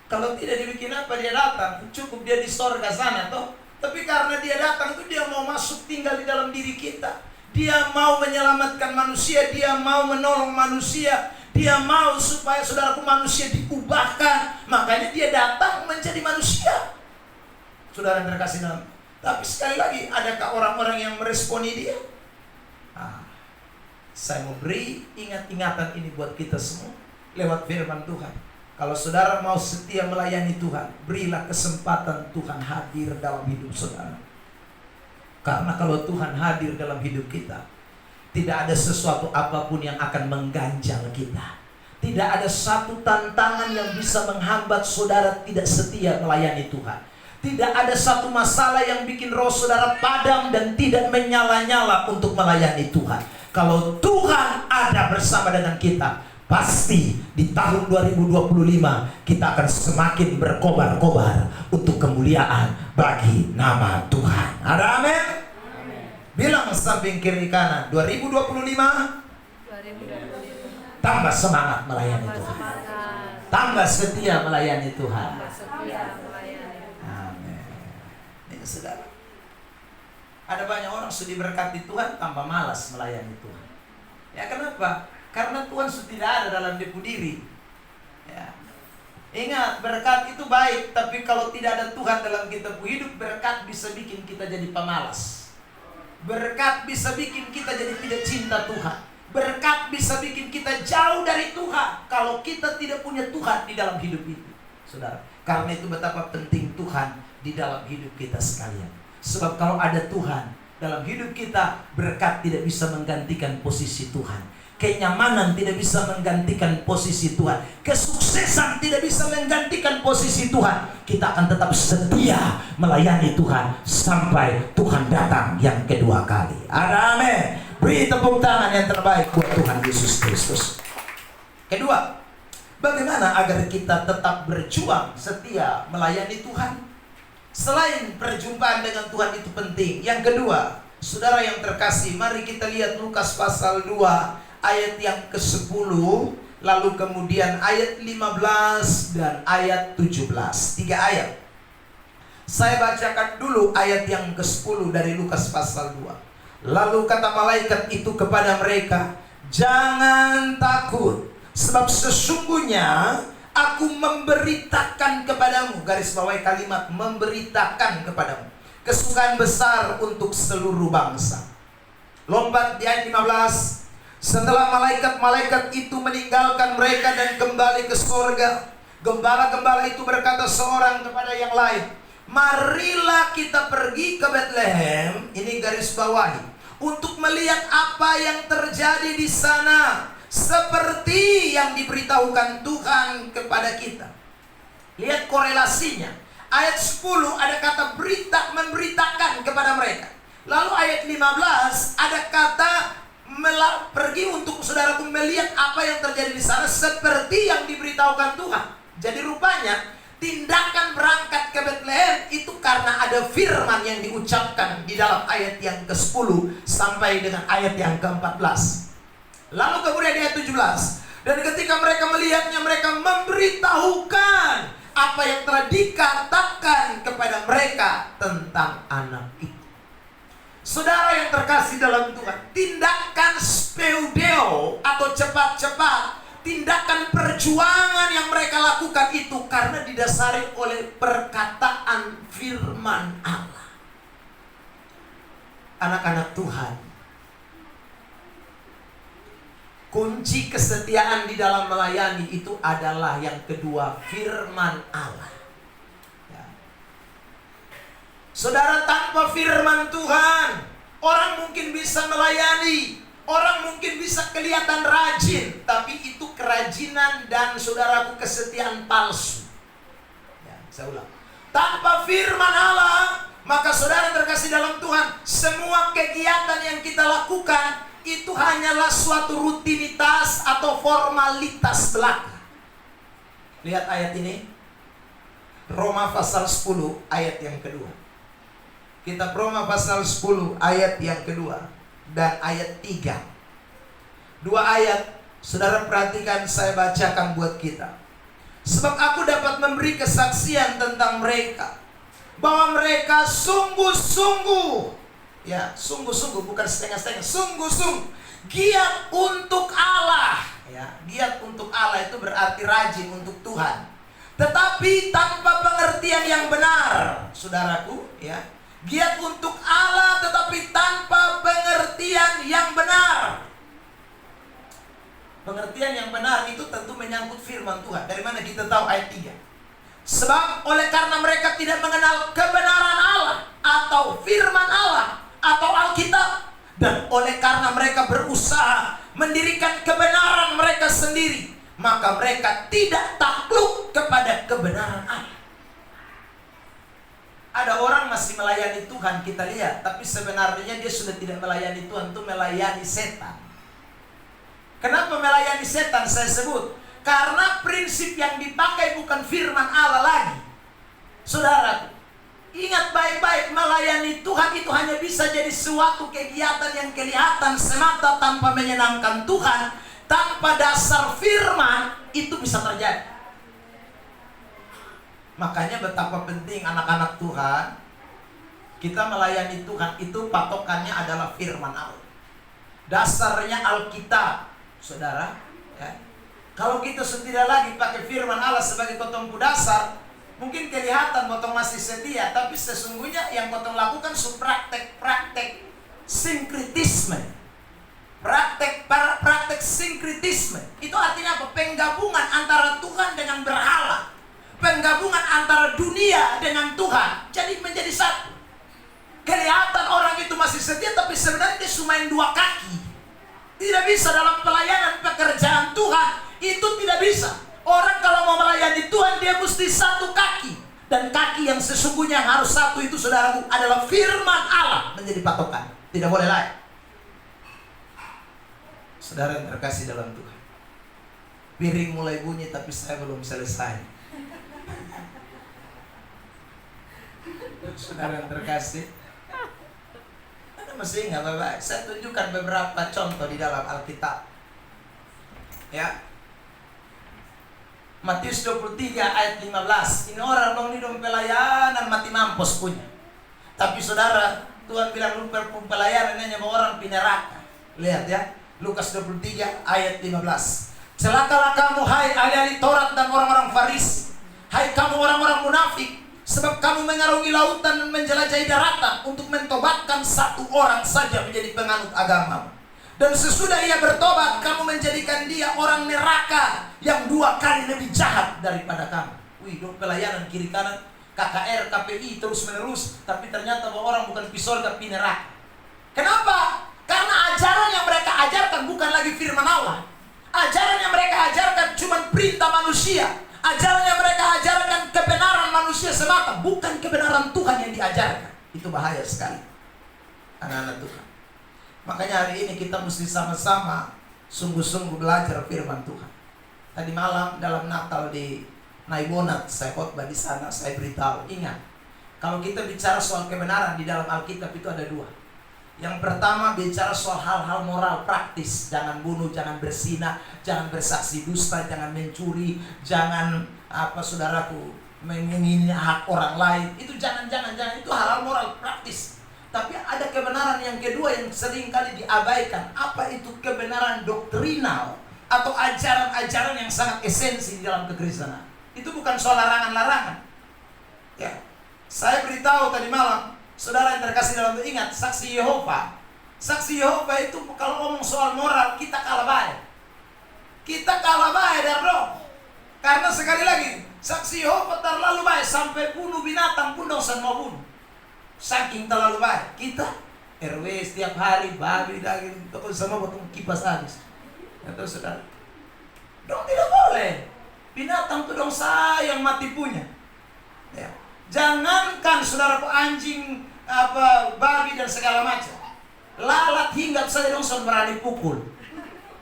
Kalau tidak dibikin apa dia datang, cukup dia di sorga sana toh. Tapi karena dia datang itu dia mau masuk tinggal di dalam diri kita. Dia mau menyelamatkan manusia, dia mau menolong manusia. Dia mau supaya saudaraku manusia diubahkan. Makanya dia datang menjadi manusia. Saudara yang terkasih dalam. Tapi sekali lagi, adakah orang-orang yang meresponi dia? Saya mau beri ingat-ingatan ini buat kita semua lewat firman Tuhan. Kalau saudara mau setia melayani Tuhan, berilah kesempatan Tuhan hadir dalam hidup saudara. Karena kalau Tuhan hadir dalam hidup kita, tidak ada sesuatu apapun yang akan mengganjal kita. Tidak ada satu tantangan yang bisa menghambat saudara tidak setia melayani Tuhan. Tidak ada satu masalah yang bikin roh saudara padam dan tidak menyala-nyala untuk melayani Tuhan. Kalau Tuhan ada bersama dengan kita, pasti di tahun 2025 kita akan semakin berkobar-kobar untuk kemuliaan bagi nama Tuhan. Ada amin? Bilang samping kiri kanan, 2025 tambah semangat melayani Tuhan, tambah setia melayani Tuhan. Amin. Ini saudara, ada banyak orang sudah diberkati Tuhan tambah malas melayani Tuhan. Ya kenapa? Karena Tuhan sudah tidak ada dalam diri. Ya. Ingat, berkat itu baik, tapi kalau tidak ada Tuhan dalam kita hidup, berkat bisa bikin kita jadi pemalas. Berkat bisa bikin kita jadi tidak cinta Tuhan. Berkat bisa bikin kita jauh dari Tuhan kalau kita tidak punya Tuhan di dalam hidup itu, saudara. Karena itu betapa penting Tuhan di dalam hidup kita sekalian. Sebab kalau ada Tuhan dalam hidup kita, berkat tidak bisa menggantikan posisi Tuhan. Kenyamanan tidak bisa menggantikan posisi Tuhan. Kesuksesan tidak bisa menggantikan posisi Tuhan. Kita akan tetap setia melayani Tuhan sampai Tuhan datang yang kedua kali. Amin. Beri tepuk tangan yang terbaik buat Tuhan Yesus Kristus. Kedua, bagaimana agar kita tetap berjuang setia melayani Tuhan? Selain perjumpaan dengan Tuhan itu penting. Yang kedua, saudara yang terkasih, mari kita lihat Lukas pasal 2 ayat yang ke-10, lalu kemudian ayat 15 dan ayat 17. 3 ayat. Saya bacakan dulu ayat yang ke-10 dari Lukas pasal 2. Lalu kata malaikat itu kepada mereka, jangan takut, sebab sesungguhnya aku memberitakan kepadamu, garis bawahi kalimat memberitakan kepadamu, kesukaan besar untuk seluruh bangsa. Lompat di ayat 15. Setelah malaikat-malaikat itu meninggalkan mereka dan kembali ke surga, gembala-gembala itu berkata seorang kepada yang lain, marilah kita pergi ke Betlehem, ini garis bawahi, untuk melihat apa yang terjadi di sana, seperti yang diberitahukan Tuhan kepada kita. Lihat korelasinya. Ayat 10 ada kata berita, memberitakan kepada mereka. Lalu ayat 15 ada kata pergi untuk saudaraku melihat apa yang terjadi di sana, seperti yang diberitahukan Tuhan. Jadi rupanya tindakan berangkat ke Betlehem itu karena ada firman yang diucapkan di dalam ayat yang ke-10 sampai dengan ayat yang ke-14. Lalu kemudian ayat 17, dan ketika mereka melihatnya, mereka memberitahukan apa yang telah dikatakan kepada mereka tentang anak itu. Saudara yang terkasih dalam Tuhan, tindakan speudeo atau cepat-cepat, tindakan perjuangan yang mereka lakukan itu karena didasari oleh perkataan firman Allah. Anak-anak Tuhan, kunci kesetiaan di dalam melayani itu adalah yang kedua, firman Allah. Ya. Saudara, tanpa firman Tuhan, orang mungkin bisa melayani, orang mungkin bisa kelihatan rajin, tapi itu kerajinan dan saudaraku kesetiaan palsu. Ya, saya ulang. Tanpa firman Allah, maka saudara terkasih dalam Tuhan, semua kegiatan yang kita lakukan itu hanyalah suatu rutinitas atau formalitas belaka. Lihat ayat ini, Roma pasal 10 ayat yang kedua. Kitab Roma pasal 10 ayat yang kedua dan ayat 3. 2 ayat, saudara perhatikan, saya bacakan buat kita. Sebab aku dapat memberi kesaksian tentang mereka, bahwa mereka sungguh-sungguh, ya, sungguh-sungguh, bukan setengah-setengah, sungguh-sungguh giat untuk Allah. Ya, giat untuk Allah itu berarti rajin untuk Tuhan, tetapi tanpa pengertian yang benar, saudaraku, ya. Giat untuk Allah tetapi tanpa pengertian yang benar. Pengertian yang benar itu tentu menyangkut firman Tuhan. Dari mana kita tahu ayat 3? Sebab oleh karena mereka tidak mengenal kebenaran Allah atau firman Allah atau Alkitab, dan oleh karena mereka berusaha mendirikan kebenaran mereka sendiri, maka mereka tidak takluk kepada kebenaran Allah. Ada orang masih melayani Tuhan, kita lihat, tapi sebenarnya dia sudah tidak melayani Tuhan, itu melayani setan. Kenapa melayani setan saya sebut? Karena prinsip yang dipakai bukan firman Allah lagi. Saudara, ingat baik-baik, melayani Tuhan itu hanya bisa jadi suatu kegiatan yang kelihatan semata tanpa menyenangkan Tuhan. Tanpa dasar firman, itu bisa terjadi. Makanya betapa penting anak-anak Tuhan, kita melayani Tuhan itu patokannya adalah firman Allah. Dasarnya Alkitab, saudara. Ya. Kalau kita tidak lagi pakai firman Allah sebagai kotongku dasar, mungkin kelihatan potong masih setia, tapi sesungguhnya yang potong lakukan praktek-praktek sinkritisme, praktek Sinkretisme itu artinya apa? Penggabungan antara Tuhan dengan berhala, penggabungan antara dunia dengan Tuhan, jadi menjadi satu. Kelihatan orang itu masih setia, tapi sebenarnya dia cuma dua kaki. Tidak bisa dalam pelayanan pekerjaan Tuhan, itu tidak bisa. Orang kalau mau melayani Tuhan, dia mesti satu kaki. Dan kaki yang sesungguhnya yang harus satu itu, saudaraku, adalah firman Allah menjadi patokan. Tidak boleh lain. Saudara yang terkasih dalam Tuhan, piring mulai bunyi tapi saya belum selesai. Saudara yang terkasih, Anda mesti ingat Bapak, saya tunjukkan beberapa contoh di dalam Alkitab. Ya, Matius 23 ayat 15. Ini orang dong pelayanan mati mampus punya. Tapi saudara, Tuhan bilang lu pelayanan hanya orang pinaraka. Lihat ya, Lukas 23 ayat 15. Celakalah kamu hai ahli-ahli Taurat dan orang-orang Farisi. Hai kamu orang-orang munafik, sebab kamu mengarungi lautan dan menjelajahi daratan untuk mentobatkan satu orang saja menjadi penganut agama. Dan sesudah ia bertobat, kamu menjadikan dia orang neraka yang 2 kali lebih jahat daripada kamu. Wih, dong pelayanan kiri kanan, KKR, KPI terus menerus, tapi ternyata bahwa orang bukan pisau tapi neraka. Kenapa? Karena ajaran yang mereka ajarkan bukan lagi firman Allah. Ajaran yang mereka ajarkan cuma perintah manusia. Ajaran yang mereka ajarkan kebenaran manusia semata, bukan kebenaran Tuhan yang diajarkan. Itu bahaya sekali, anak-anak Tuhan. Makanya hari ini kita mesti sama-sama sungguh-sungguh belajar firman Tuhan. Tadi malam dalam Natal di Naibonat, saya khotbah di sana, saya beritahu, ingat, kalau kita bicara soal kebenaran di dalam Alkitab itu ada 2. Yang pertama bicara soal hal-hal moral praktis. Jangan bunuh, jangan berzina, jangan bersaksi dusta, jangan mencuri, jangan saudaraku mengingini hak orang lain. Itu jangan, itu hal-hal moral praktis. Tapi ada kebenaran yang kedua yang sering kali diabaikan. Apa itu kebenaran doktrinal atau ajaran-ajaran yang sangat esensi di dalam kekristenan. Itu bukan soal larangan-larangan. Ya, saya beritahu tadi malam, saudara yang terkasih dalam Tuhan, ingat saksi Yehova. Saksi Yehova itu kalau ngomong soal moral, kita kalah baik. Kita kalah baik dari roh. Karena sekali lagi, saksi Yehova terlalu baik sampai bunuh binatang pun dosa mau bunuh. Saking terlalu baik. Kita RW setiap hari babi daging terus sama potong kipas habis. Ya tahu saudara. Dong tidak boleh. Binatang itu dong sayang mati punya. Ya. Jangankan saudaraku anjing, babi dan segala macam. Lalat hinggap saja dong berani pukul.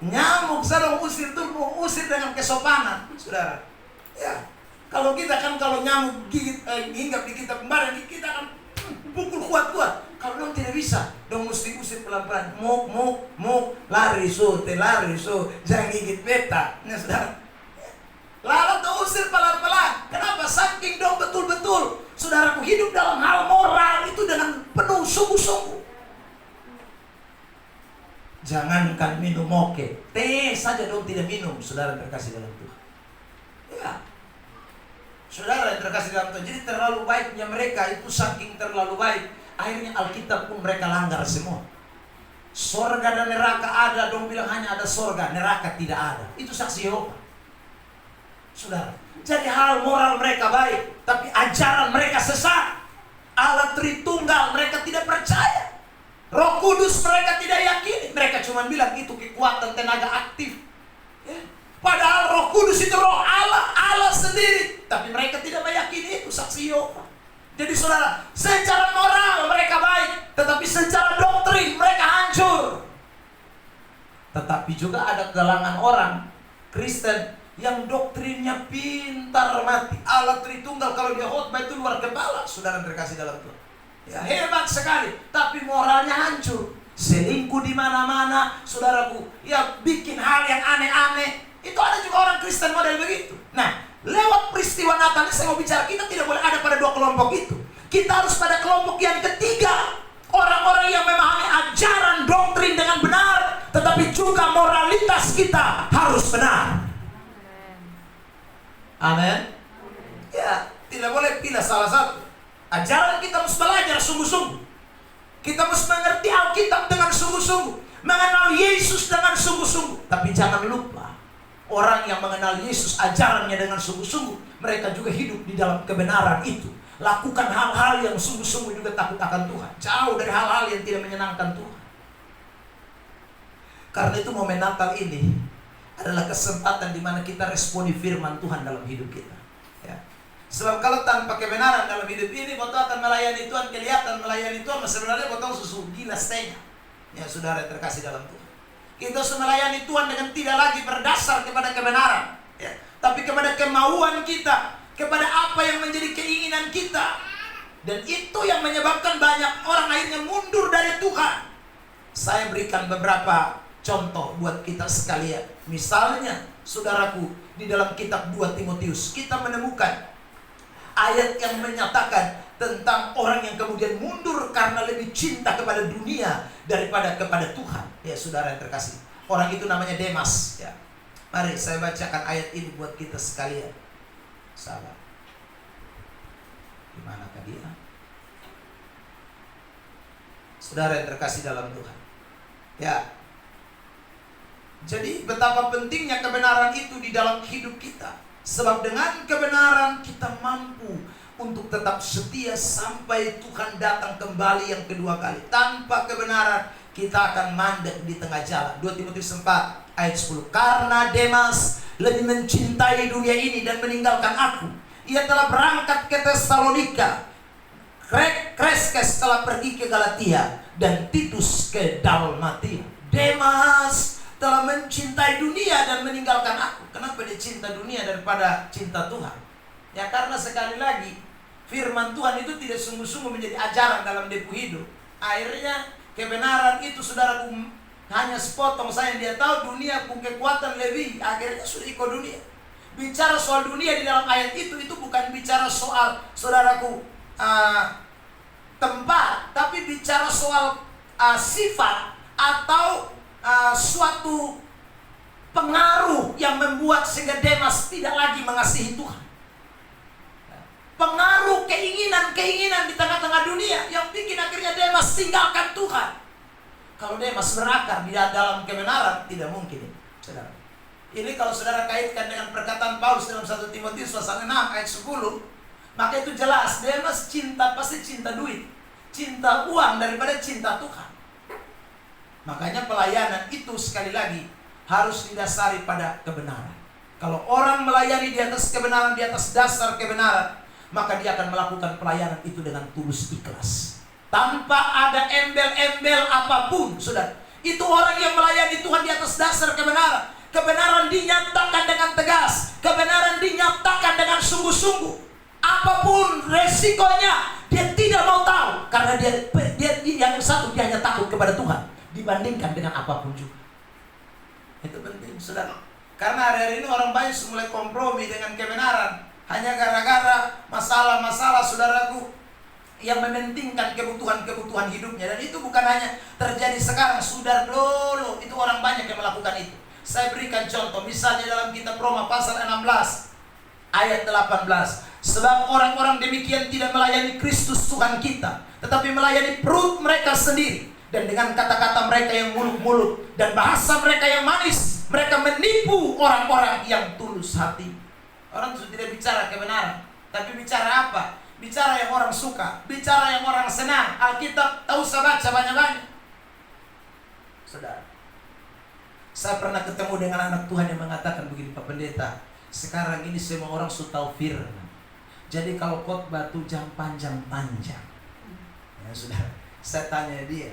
Nyamuk saya dong usir tuh, usir dengan kesopanan, saudara. Ya. Kalau kita kan kalau nyamuk gigit hinggap di kita kemarin, kita akan pukul kuat-kuat. Kalau dong tidak bisa, dong mesti usir pelan-pelan. Muk, lari so, jangan gigit beta. Nah, saudara. Lalu tuh usir pelan-pelan. Kenapa? Saking dong betul-betul saudaraku hidup dalam hal moral itu dengan penuh sungguh-sungguh. Jangankan minum moke, teh saja dong tidak minum, saudara terkasih dalam Tuhan. Ya, saudara yang terkasih dalam Tuhan. Jadi terlalu baiknya mereka itu, saking terlalu baik, akhirnya Alkitab pun mereka langgar semua. Sorga dan neraka ada, dong bilang hanya ada sorga, neraka tidak ada. Itu saksi Yehova. Saudara, jadi hal moral mereka baik, tapi ajaran mereka sesat. Allah Tritunggal mereka tidak percaya. Roh Kudus mereka tidak yakini. Mereka cuma bilang itu kekuatan tenaga aktif. Ya. Padahal Roh Kudus itu roh Allah, Allah sendiri. Tapi mereka tidak meyakini itu, saksi Yehova. Jadi saudara, secara moral mereka baik, tetapi secara doktrin mereka hancur. Tetapi juga ada kalangan orang Kristen yang doktrinnya pintar mati. Allah Tritunggal kalau dia khotbah itu luar kepala, saudara terkasih dalam Tuhan. Ya, hebat sekali, tapi moralnya hancur. Selingkuh di mana-mana, saudaraku. Ya, bikin hal yang aneh-aneh. Itu ada juga orang Kristen model begitu. Nah, lewat peristiwa Natal ini saya mau bicara, kita tidak boleh ada pada 2 kelompok itu. Kita harus pada kelompok yang ketiga. Orang-orang yang memahami ajaran doktrin dengan benar, tetapi juga moralitas kita harus benar. Amin. Ya, tidak boleh pilih salah satu. Ajaran kita mesti belajar sungguh-sungguh. Kita mesti mengerti Alkitab dengan sungguh-sungguh. mengenal Yesus dengan sungguh-sungguh. Tapi jangan lupa, orang yang mengenal Yesus, ajarannya dengan sungguh-sungguh, mereka juga hidup di dalam kebenaran itu. Lakukan hal-hal yang sungguh-sungguh juga takut akan Tuhan. Jauh dari hal-hal yang tidak menyenangkan Tuhan. Karena itu momen Natal ini adalah kesempatan di mana kita responi firman Tuhan dalam hidup kita. Ya. Sebab kalau tanpa kebenaran dalam hidup ini, kau akan melayani Tuhan, kelihatan melayani Tuhan, sebenarnya kau susu gila setengah. Ya saudara terkasih dalam Tuhan. Kita harus melayani Tuhan dengan tidak lagi berdasar kepada kebenaran, ya, tapi kepada kemauan kita, kepada apa yang menjadi keinginan kita. Dan itu yang menyebabkan banyak orang akhirnya mundur dari Tuhan. Saya berikan beberapa contoh buat kita sekalian. Misalnya, saudaraku, di dalam kitab 2 Timotius kita menemukan ayat yang menyatakan tentang orang yang kemudian mundur karena lebih cinta kepada dunia daripada kepada Tuhan. Ya saudara yang terkasih, orang itu namanya Demas, ya. Mari saya bacakan ayat ini buat kita sekalian. Sabar. Di manakah dia? Saudara yang terkasih dalam Tuhan. Ya. Jadi betapa pentingnya kebenaran itu di dalam hidup kita. Sebab dengan kebenaran kita mampu untuk tetap setia sampai Tuhan datang kembali yang kedua kali. Tanpa kebenaran kita akan mandek di tengah jalan. 2 Timotius 4 ayat 10. Karena Demas lebih mencintai dunia ini dan meninggalkan aku. Ia telah berangkat ke Tesalonika. Kreskes telah pergi ke Galatia dan Titus ke Dalmatia. Demas telah mencintai dunia dan meninggalkan aku. Kenapa dia cinta dunia daripada cinta Tuhan? Ya karena sekali lagi firman Tuhan itu tidak sungguh-sungguh menjadi ajaran dalam depu hidup. Akhirnya kebenaran itu saudaraku hanya sepotong saya. Dia tahu dunia punya kekuatan lebih. Akhirnya sudah ikut dunia. Bicara soal dunia di dalam ayat itu bukan bicara soal saudaraku tempat, tapi bicara soal sifat atau suatu pengaruh yang membuat sehingga Demas tidak lagi mengasihi Tuhan. Pengaruh keinginan di tengah-tengah dunia yang bikin akhirnya Demas tinggalkan Tuhan. Kalau Demas berakar di dalam kebenaran, tidak mungkin, saudara. Ini kalau saudara kaitkan dengan perkataan Paulus dalam 1 Timotius pasal 6 ayat 10, maka itu jelas Demas pasti cinta duit, cinta uang daripada cinta Tuhan. Makanya pelayanan itu sekali lagi harus didasari pada kebenaran. Kalau orang melayani di atas kebenaran, di atas dasar kebenaran, maka dia akan melakukan pelayanan itu dengan tulus ikhlas, tanpa ada embel-embel apapun, saudara. Itu orang yang melayani Tuhan di atas dasar kebenaran. Kebenaran dinyatakan dengan tegas, kebenaran dinyatakan dengan sungguh-sungguh. Apapun resikonya, dia tidak mau tahu, karena dia yang satu, dia hanya takut kepada Tuhan dibandingkan dengan apapun juga. Itu penting, saudara. Karena hari-hari ini orang banyak mulai kompromi dengan kebenaran hanya gara-gara masalah-masalah saudaraku yang mementingkan kebutuhan-kebutuhan hidupnya. Dan itu bukan hanya terjadi sekarang, sudah dulu itu orang banyak yang melakukan itu. Saya berikan contoh, misalnya dalam kitab Roma pasal 16 ayat 18. Sebab orang-orang demikian tidak melayani Kristus Tuhan kita, tetapi melayani perut mereka sendiri. Dan dengan kata-kata mereka yang muluk-muluk dan bahasa mereka yang manis, mereka menipu orang-orang yang tulus hati. Orang itu tidak bicara kebenaran, tapi bicara apa? Bicara yang orang suka, bicara yang orang senang. Alkitab tak usah baca banyak-banyak. Saudara, saya pernah ketemu dengan anak Tuhan yang mengatakan begini, Pak Pendeta, sekarang ini semua orang sudah tahu firman. Jadi kalau khotbah tuh jangan panjang-panjang. Ya saudara, saya tanya dia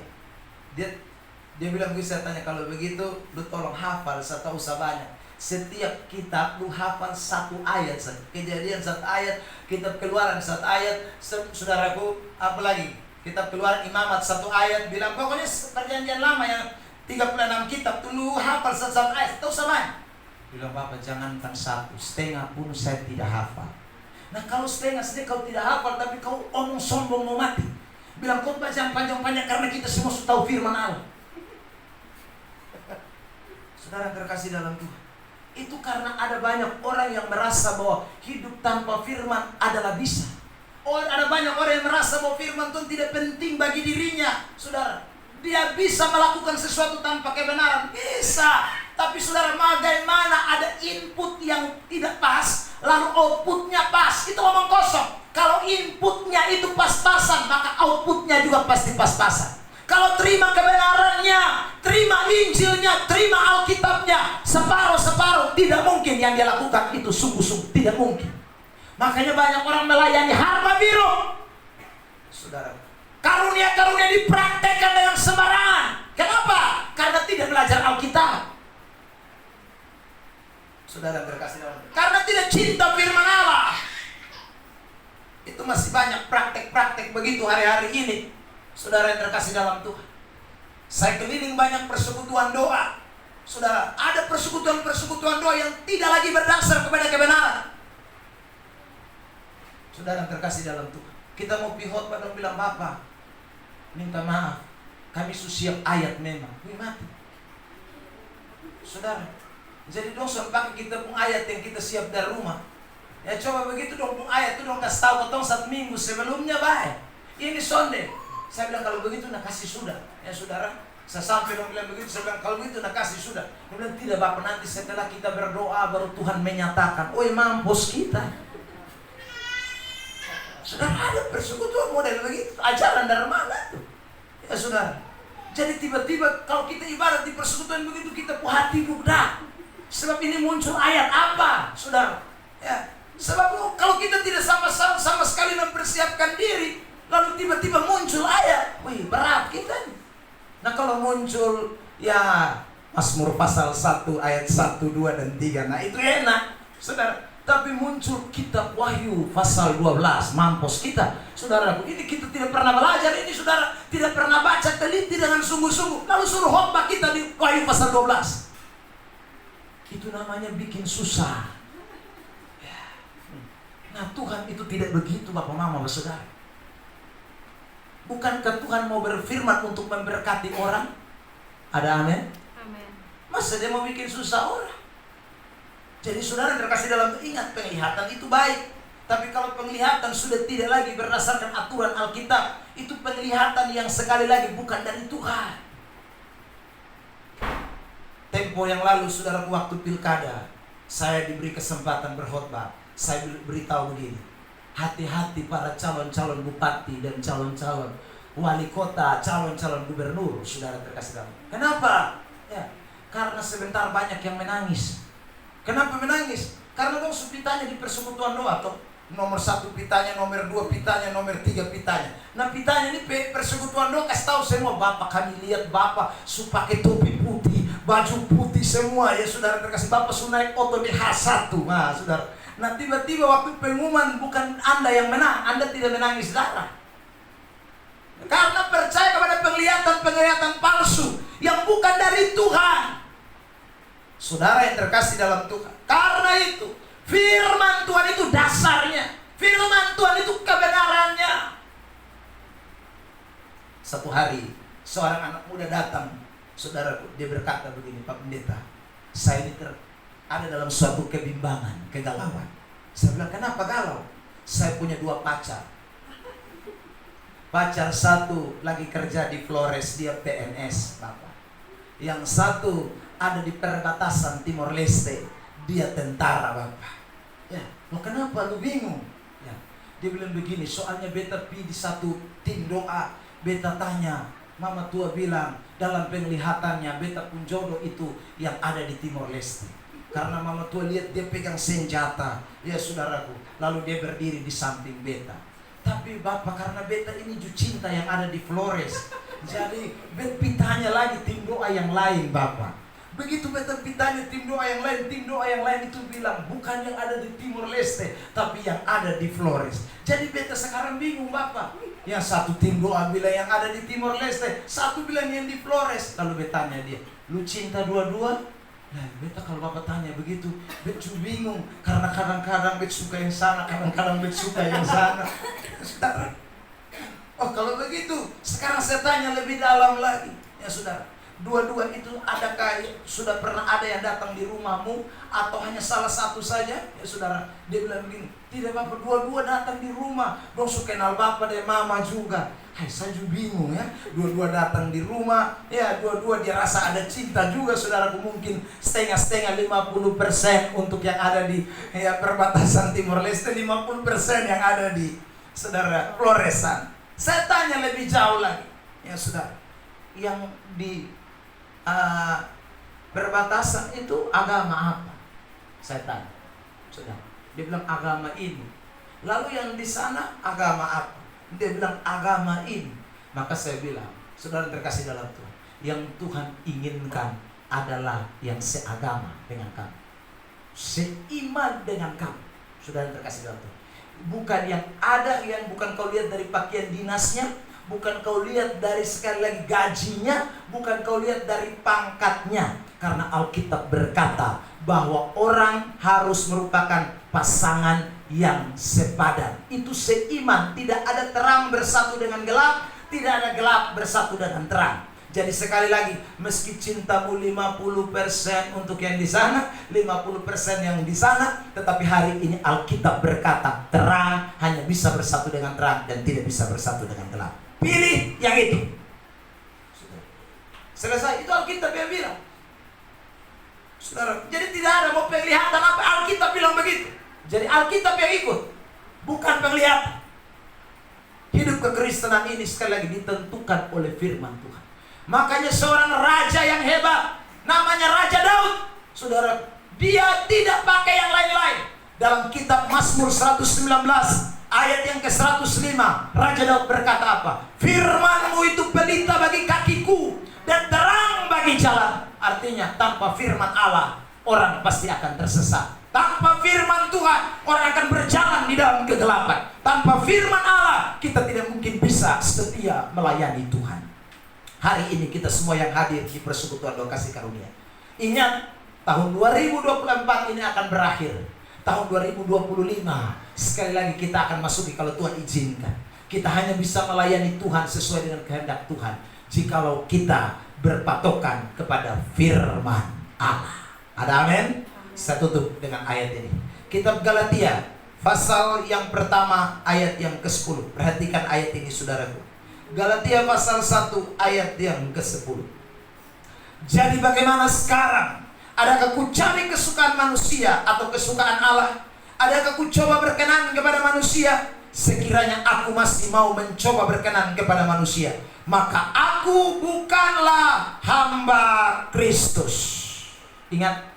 bilang begitu. Saya tanya, kalau begitu lu tolong hafal, saya tahu usah banyak. Setiap kitab lu hafal satu ayat saja. Kejadian satu ayat, kitab Keluaran satu ayat, saudaraku, apa lagi? Kitab Keluaran Imamat satu ayat. Bilang pokoknya perjanjian lama yang 36 kitab tuh lu hafal satu ayat, tahu usah banyak. Bilang, Bapak jangankan satu, setengah pun saya tidak hafal. Nah kalau setengah kau tidak hafal, tapi kau omong sombong mau mati. Bilang khotbah jangan panjang-panjang karena kita semua sudah tahu firman Allah. Saudara terkasih dalam Tuhan, itu karena ada banyak orang yang merasa bahwa hidup tanpa firman adalah bisa. Ada banyak orang yang merasa bahwa firman Tuhan tidak penting bagi dirinya. Saudara, dia bisa melakukan sesuatu tanpa kebenaran? Bisa. Tapi saudara, bagaimana ada input yang tidak pas, lalu outputnya pas? Itu omong kosong. Kalau inputnya itu pas-pasan, maka outputnya juga pasti pas-pasan. Kalau terima kebenarannya, terima Injilnya, terima Alkitabnya, separuh-separuh, tidak mungkin yang dia lakukan itu sungguh-sungguh, tidak mungkin. Makanya banyak orang melayani harpa biru. Saudara, karunia-karunia dipraktekkan dengan sembarangan. Kenapa? Karena tidak belajar Alkitab. Saudara terkasih dalam Tuhan, karena tidak cinta firman Allah. Itu masih banyak praktek-praktek begitu hari-hari ini. Saudara yang terkasih dalam Tuhan, saya keliling banyak persekutuan doa. Saudara, ada persekutuan-persekutuan doa yang tidak lagi berdasar kepada kebenaran. Saudara yang terkasih dalam Tuhan, kita mau khotbah dong, bilang Bapak, minta maaf, kami siap ayat memang. Wih, mati. Saudara, jadi dong pakai kita pun ayat yang kita siap dari rumah. Ya coba begitu dong pun ayat itu dong kasih tahu ketong 1 minggu sebelumnya baik. Ini sonde. Saya bilang kalau begitu nak kasih sudah. Ya saudara, saya sampai dong bilang begitu, saya bilang kalau begitu nak kasih sudah. Dia bilang tidak Bapak, nanti setelah kita berdoa baru Tuhan menyatakan. Oi, mampus kita. Saudara, ada persekutuan model begitu. Ajaran dari mana tuh? Ya saudara. Jadi tiba-tiba kalau kita ibarat di persekutuan begitu, kita hati budak. Sebab ini muncul ayat apa, saudara? Ya, sebab kalau kita tidak sama sekali mempersiapkan diri, lalu tiba-tiba muncul ayat, wih, berat kita nih. Nah kalau muncul ya Mazmur pasal 1 ayat 1, 2 dan 3, nah itu enak, saudara. Tapi muncul kitab Wahyu pasal 12, mampus kita, saudaraku. Ini kita tidak pernah belajar ini, saudara. Tidak pernah baca teliti dengan sungguh-sungguh. Lalu suruh khotbah kita di Wahyu pasal 12. Itu namanya bikin susah. Nah Tuhan itu tidak begitu Bapak Mama Saudara. Bukankah Tuhan mau berfirman untuk memberkati orang? Ada amin? Amin. Masa dia mau bikin susah orang? Jadi saudara terkasih dalam, ingat, penglihatan itu baik. Tapi kalau penglihatan sudah tidak lagi berdasarkan aturan Alkitab, itu penglihatan yang sekali lagi bukan dari Tuhan. Tempo yang lalu saudara, waktu pilkada, saya diberi kesempatan berkhotbah. Saya beritahu begini, hati-hati para calon-calon bupati dan calon-calon wali kota, calon-calon gubernur, saudara terkasih dalam. Kenapa? Ya, karena sebentar banyak yang menangis. Kenapa menangis? Karena dong pitanya di persekutuan doa toh. Nomor 1 pitanya, nomor 2 pitanya, nomor 3 pitanya. Nah pitanya ini persekutuan doa kasih tahu semua, Bapak kami lihat Bapak pakai topi putih, baju putih semua ya saudara terkasih. Bapak sudah naik oto di H1. Nah saudara, nah tiba-tiba waktu pengumuman bukan Anda yang menang, Anda tidak menangis darah. Karena percaya kepada penglihatan palsu yang bukan dari Tuhan. Saudara yang terkasih dalam Tuhan, karena itu firman Tuhan itu dasarnya. Firman Tuhan itu kebenarannya. Satu hari seorang anak muda datang, saudaraku, dia berkata begini, Pak Pendeta, saya ini ada dalam suatu kebimbangan, kegalauan. Saya bilang, kenapa galau? Saya punya 2 pacar. Pacar satu lagi kerja di Flores, dia PNS, Bapak. Yang satu ada di perbatasan Timor Leste, dia tentara, Bapak. Ya, lo kenapa lu bingung? Ya, dia bilang begini, soalnya beta pi di satu tim doa, beta tanya, Mama tua bilang dalam penglihatannya beta pun jodoh itu yang ada di Timor Leste. Karena Mama tua lihat dia pegang senjata, ya saudaraku, lalu dia berdiri di samping beta. Tapi Bapak, karena beta ini cinta yang ada di Flores, jadi beta pitanya lagi tim doa yang lain, Bapak. Begitu beta pitanya tim doa yang lain itu bilang bukan yang ada di Timor Leste, tapi yang ada di Flores. Jadi beta sekarang bingung, Bapak. Yang satu tim doa bilang yang ada di Timor Leste, satu bilang yang di Flores. Lalu beta tanya dia, lu cinta dua-dua? Nah, beta kalau Bapak tanya begitu, beta bingung. Karena kadang-kadang beta suka yang sana, kadang-kadang beta suka yang sana. Oh kalau begitu, sekarang saya tanya lebih dalam lagi. Ya saudara, Dua-dua itu adakah sudah pernah ada yang datang di rumahmu atau hanya salah satu saja? Ya saudara, dia bilang begini, tidak Bapak, dua-dua datang di rumah. Dong suka kenal Bapak dan Mama juga. Hai, saya juga bingung ya. Dua-dua datang di rumah, ya dua-dua dia rasa ada cinta juga saudaraku. Mungkin setengah-setengah 50% untuk yang ada di perbatasan Timor Leste, 50% yang ada di saudara Floresan. Saya tanya lebih jauh lagi, ya saudara, yang di perbatasan itu agama apa? Saya tanya, saudara. Dia bilang agama ini. Lalu yang di sana agama apa? Dia bilang agama ini. Maka saya bilang, saudara terkasih dalam Tuhan, yang Tuhan inginkan adalah yang seagama dengan kamu, seiman dengan kamu. Saudara terkasih dalam Tuhan, bukan yang ada, yang bukan kau lihat dari pakaian dinasnya, bukan kau lihat dari sekali lagi gajinya, bukan kau lihat dari pangkatnya. Karena Alkitab berkata bahwa orang harus merupakan pasangan yang sepadan. Itu seiman. Tidak ada terang bersatu dengan gelap, tidak ada gelap bersatu dengan terang. Jadi sekali lagi, meski cintamu 50% untuk yang di sana, 50% yang di sana, tetapi hari ini Alkitab berkata terang hanya bisa bersatu dengan terang dan tidak bisa bersatu dengan gelap. Pilih yang itu. Selesai. Itu Alkitab yang bilang. Saudara, jadi tidak ada mau penglihatan apa, Alkitab bilang begitu. Jadi Alkitab yang ikut, bukan penglihatan. Hidup kekristenan ini sekali lagi ditentukan oleh firman Tuhan. Makanya seorang raja yang hebat, namanya Raja Daud, saudara, dia tidak pakai yang lain-lain. Dalam kitab Mazmur 119 ayat yang ke-105, Raja Daud berkata apa? Firman-Mu itu pelita bagi kakiku dan terang bagi jalan. Artinya tanpa firman Allah, orang pasti akan tersesat. Tanpa firman Tuhan, orang akan berjalan di dalam kegelapan. Tanpa firman Allah, kita tidak mungkin bisa setia melayani Tuhan. Hari ini kita semua yang hadir di persekutuan Lokasi Karunia, ingat, tahun 2024 ini akan berakhir. Tahun 2025 sekali lagi kita akan masuki kalau Tuhan izinkan. Kita hanya bisa melayani Tuhan sesuai dengan kehendak Tuhan jikalau kita berpatokan kepada firman Allah. Ada amin? Saya tutup dengan ayat ini. Kitab Galatia pasal yang pertama ayat yang ke-10. Perhatikan ayat ini saudaraku. Galatia pasal 1 ayat yang ke-10. Jadi bagaimana sekarang? Adakah ku cari kesukaan manusia atau kesukaan Allah? Adakah ku coba berkenan kepada manusia? Sekiranya aku masih mau mencoba berkenan kepada manusia, maka aku bukanlah hamba Kristus. Ingat,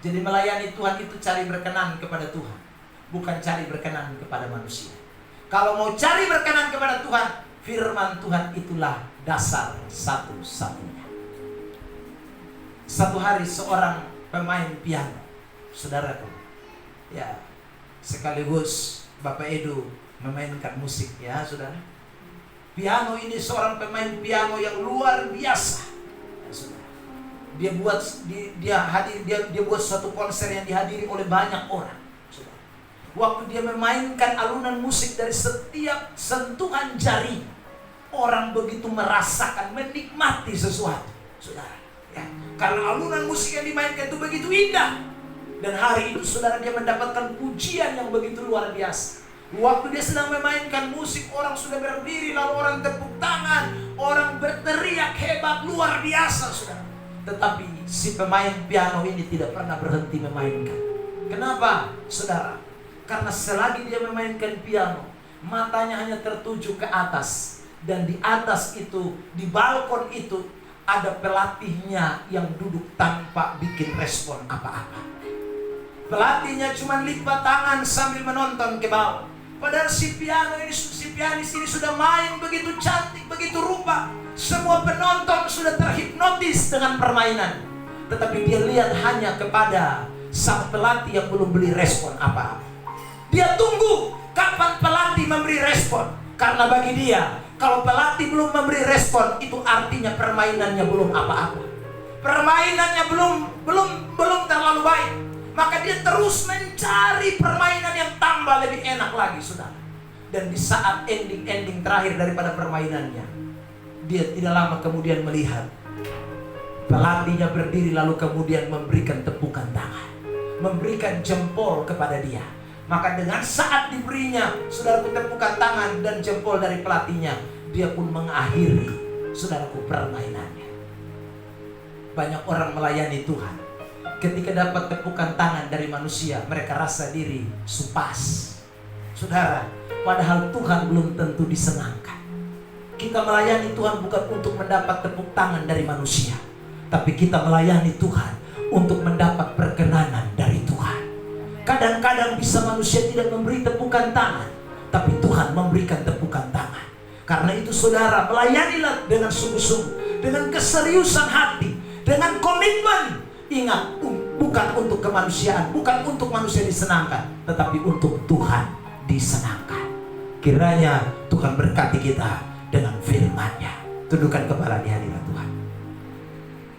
jadi melayani Tuhan itu cari berkenan kepada Tuhan, bukan cari berkenan kepada manusia. Kalau mau cari berkenan kepada Tuhan, firman Tuhan itulah dasar satu-satunya. Satu hari seorang pemain piano, saudaraku, ya, sekaligus Bapak Edu memainkan musik, ya saudara. Piano ini seorang pemain piano yang luar biasa, ya, saudara. Dia buat suatu konser yang dihadiri oleh banyak orang, saudara. Waktu dia memainkan alunan musik dari setiap sentuhan jari, orang begitu merasakan, menikmati sesuatu, saudara. Ya, karena alunan musik yang dimainkan itu begitu indah. Dan hari itu saudara, dia mendapatkan pujian yang begitu luar biasa. Waktu dia sedang memainkan musik, orang sudah berdiri, lalu orang tepuk tangan, orang berteriak hebat, luar biasa saudara. Tetapi si pemain piano ini tidak pernah berhenti memainkan. Kenapa saudara? Karena selagi dia memainkan piano, matanya hanya tertuju ke atas. Dan di atas itu, di balkon itu, ada pelatihnya yang duduk tanpa bikin respon apa-apa. Pelatihnya cuma lipat tangan sambil menonton ke bawah. Padahal si pianis ini sudah main begitu cantik, begitu rupa. Semua penonton sudah terhipnotis dengan permainan. Tetapi dia lihat hanya kepada sang pelatih yang belum beri respon apa-apa. Dia tunggu kapan pelatih memberi respon. Karena bagi dia, kalau pelatih belum memberi respon, itu artinya permainannya belum apa-apa. Permainannya belum terlalu baik. Maka dia terus mencari permainan yang tambah lebih enak lagi, saudara. Dan di saat ending terakhir daripada permainannya, dia tidak lama kemudian melihat Pelatihnya berdiri lalu kemudian memberikan tepukan tangan, memberikan jempol kepada dia. Maka dengan saat diberinya, saudaraku, tepukan tangan dan jempol dari pelatihnya, dia pun mengakhiri, saudaraku, permainannya. Banyak orang melayani Tuhan, ketika dapat tepukan tangan dari manusia, mereka rasa diri supas. Saudara, padahal Tuhan belum tentu disenangkan. Kita melayani Tuhan bukan untuk mendapat tepuk tangan dari manusia, tapi kita melayani Tuhan untuk mendapat perkenanan dari Tuhan. Kadang-kadang bisa manusia tidak memberi tepukan tangan, tapi Tuhan memberikan tepukan tangan. Karena itu saudara, melayanilah dengan sungguh-sungguh, dengan keseriusan hati, dengan komitmen. Ingat, bukan untuk kemanusiaan, bukan untuk manusia disenangkan, tetapi untuk Tuhan disenangkan. Kiranya Tuhan berkati kita dengan firman-Nya. Tundukkan kepala di hadirat Tuhan.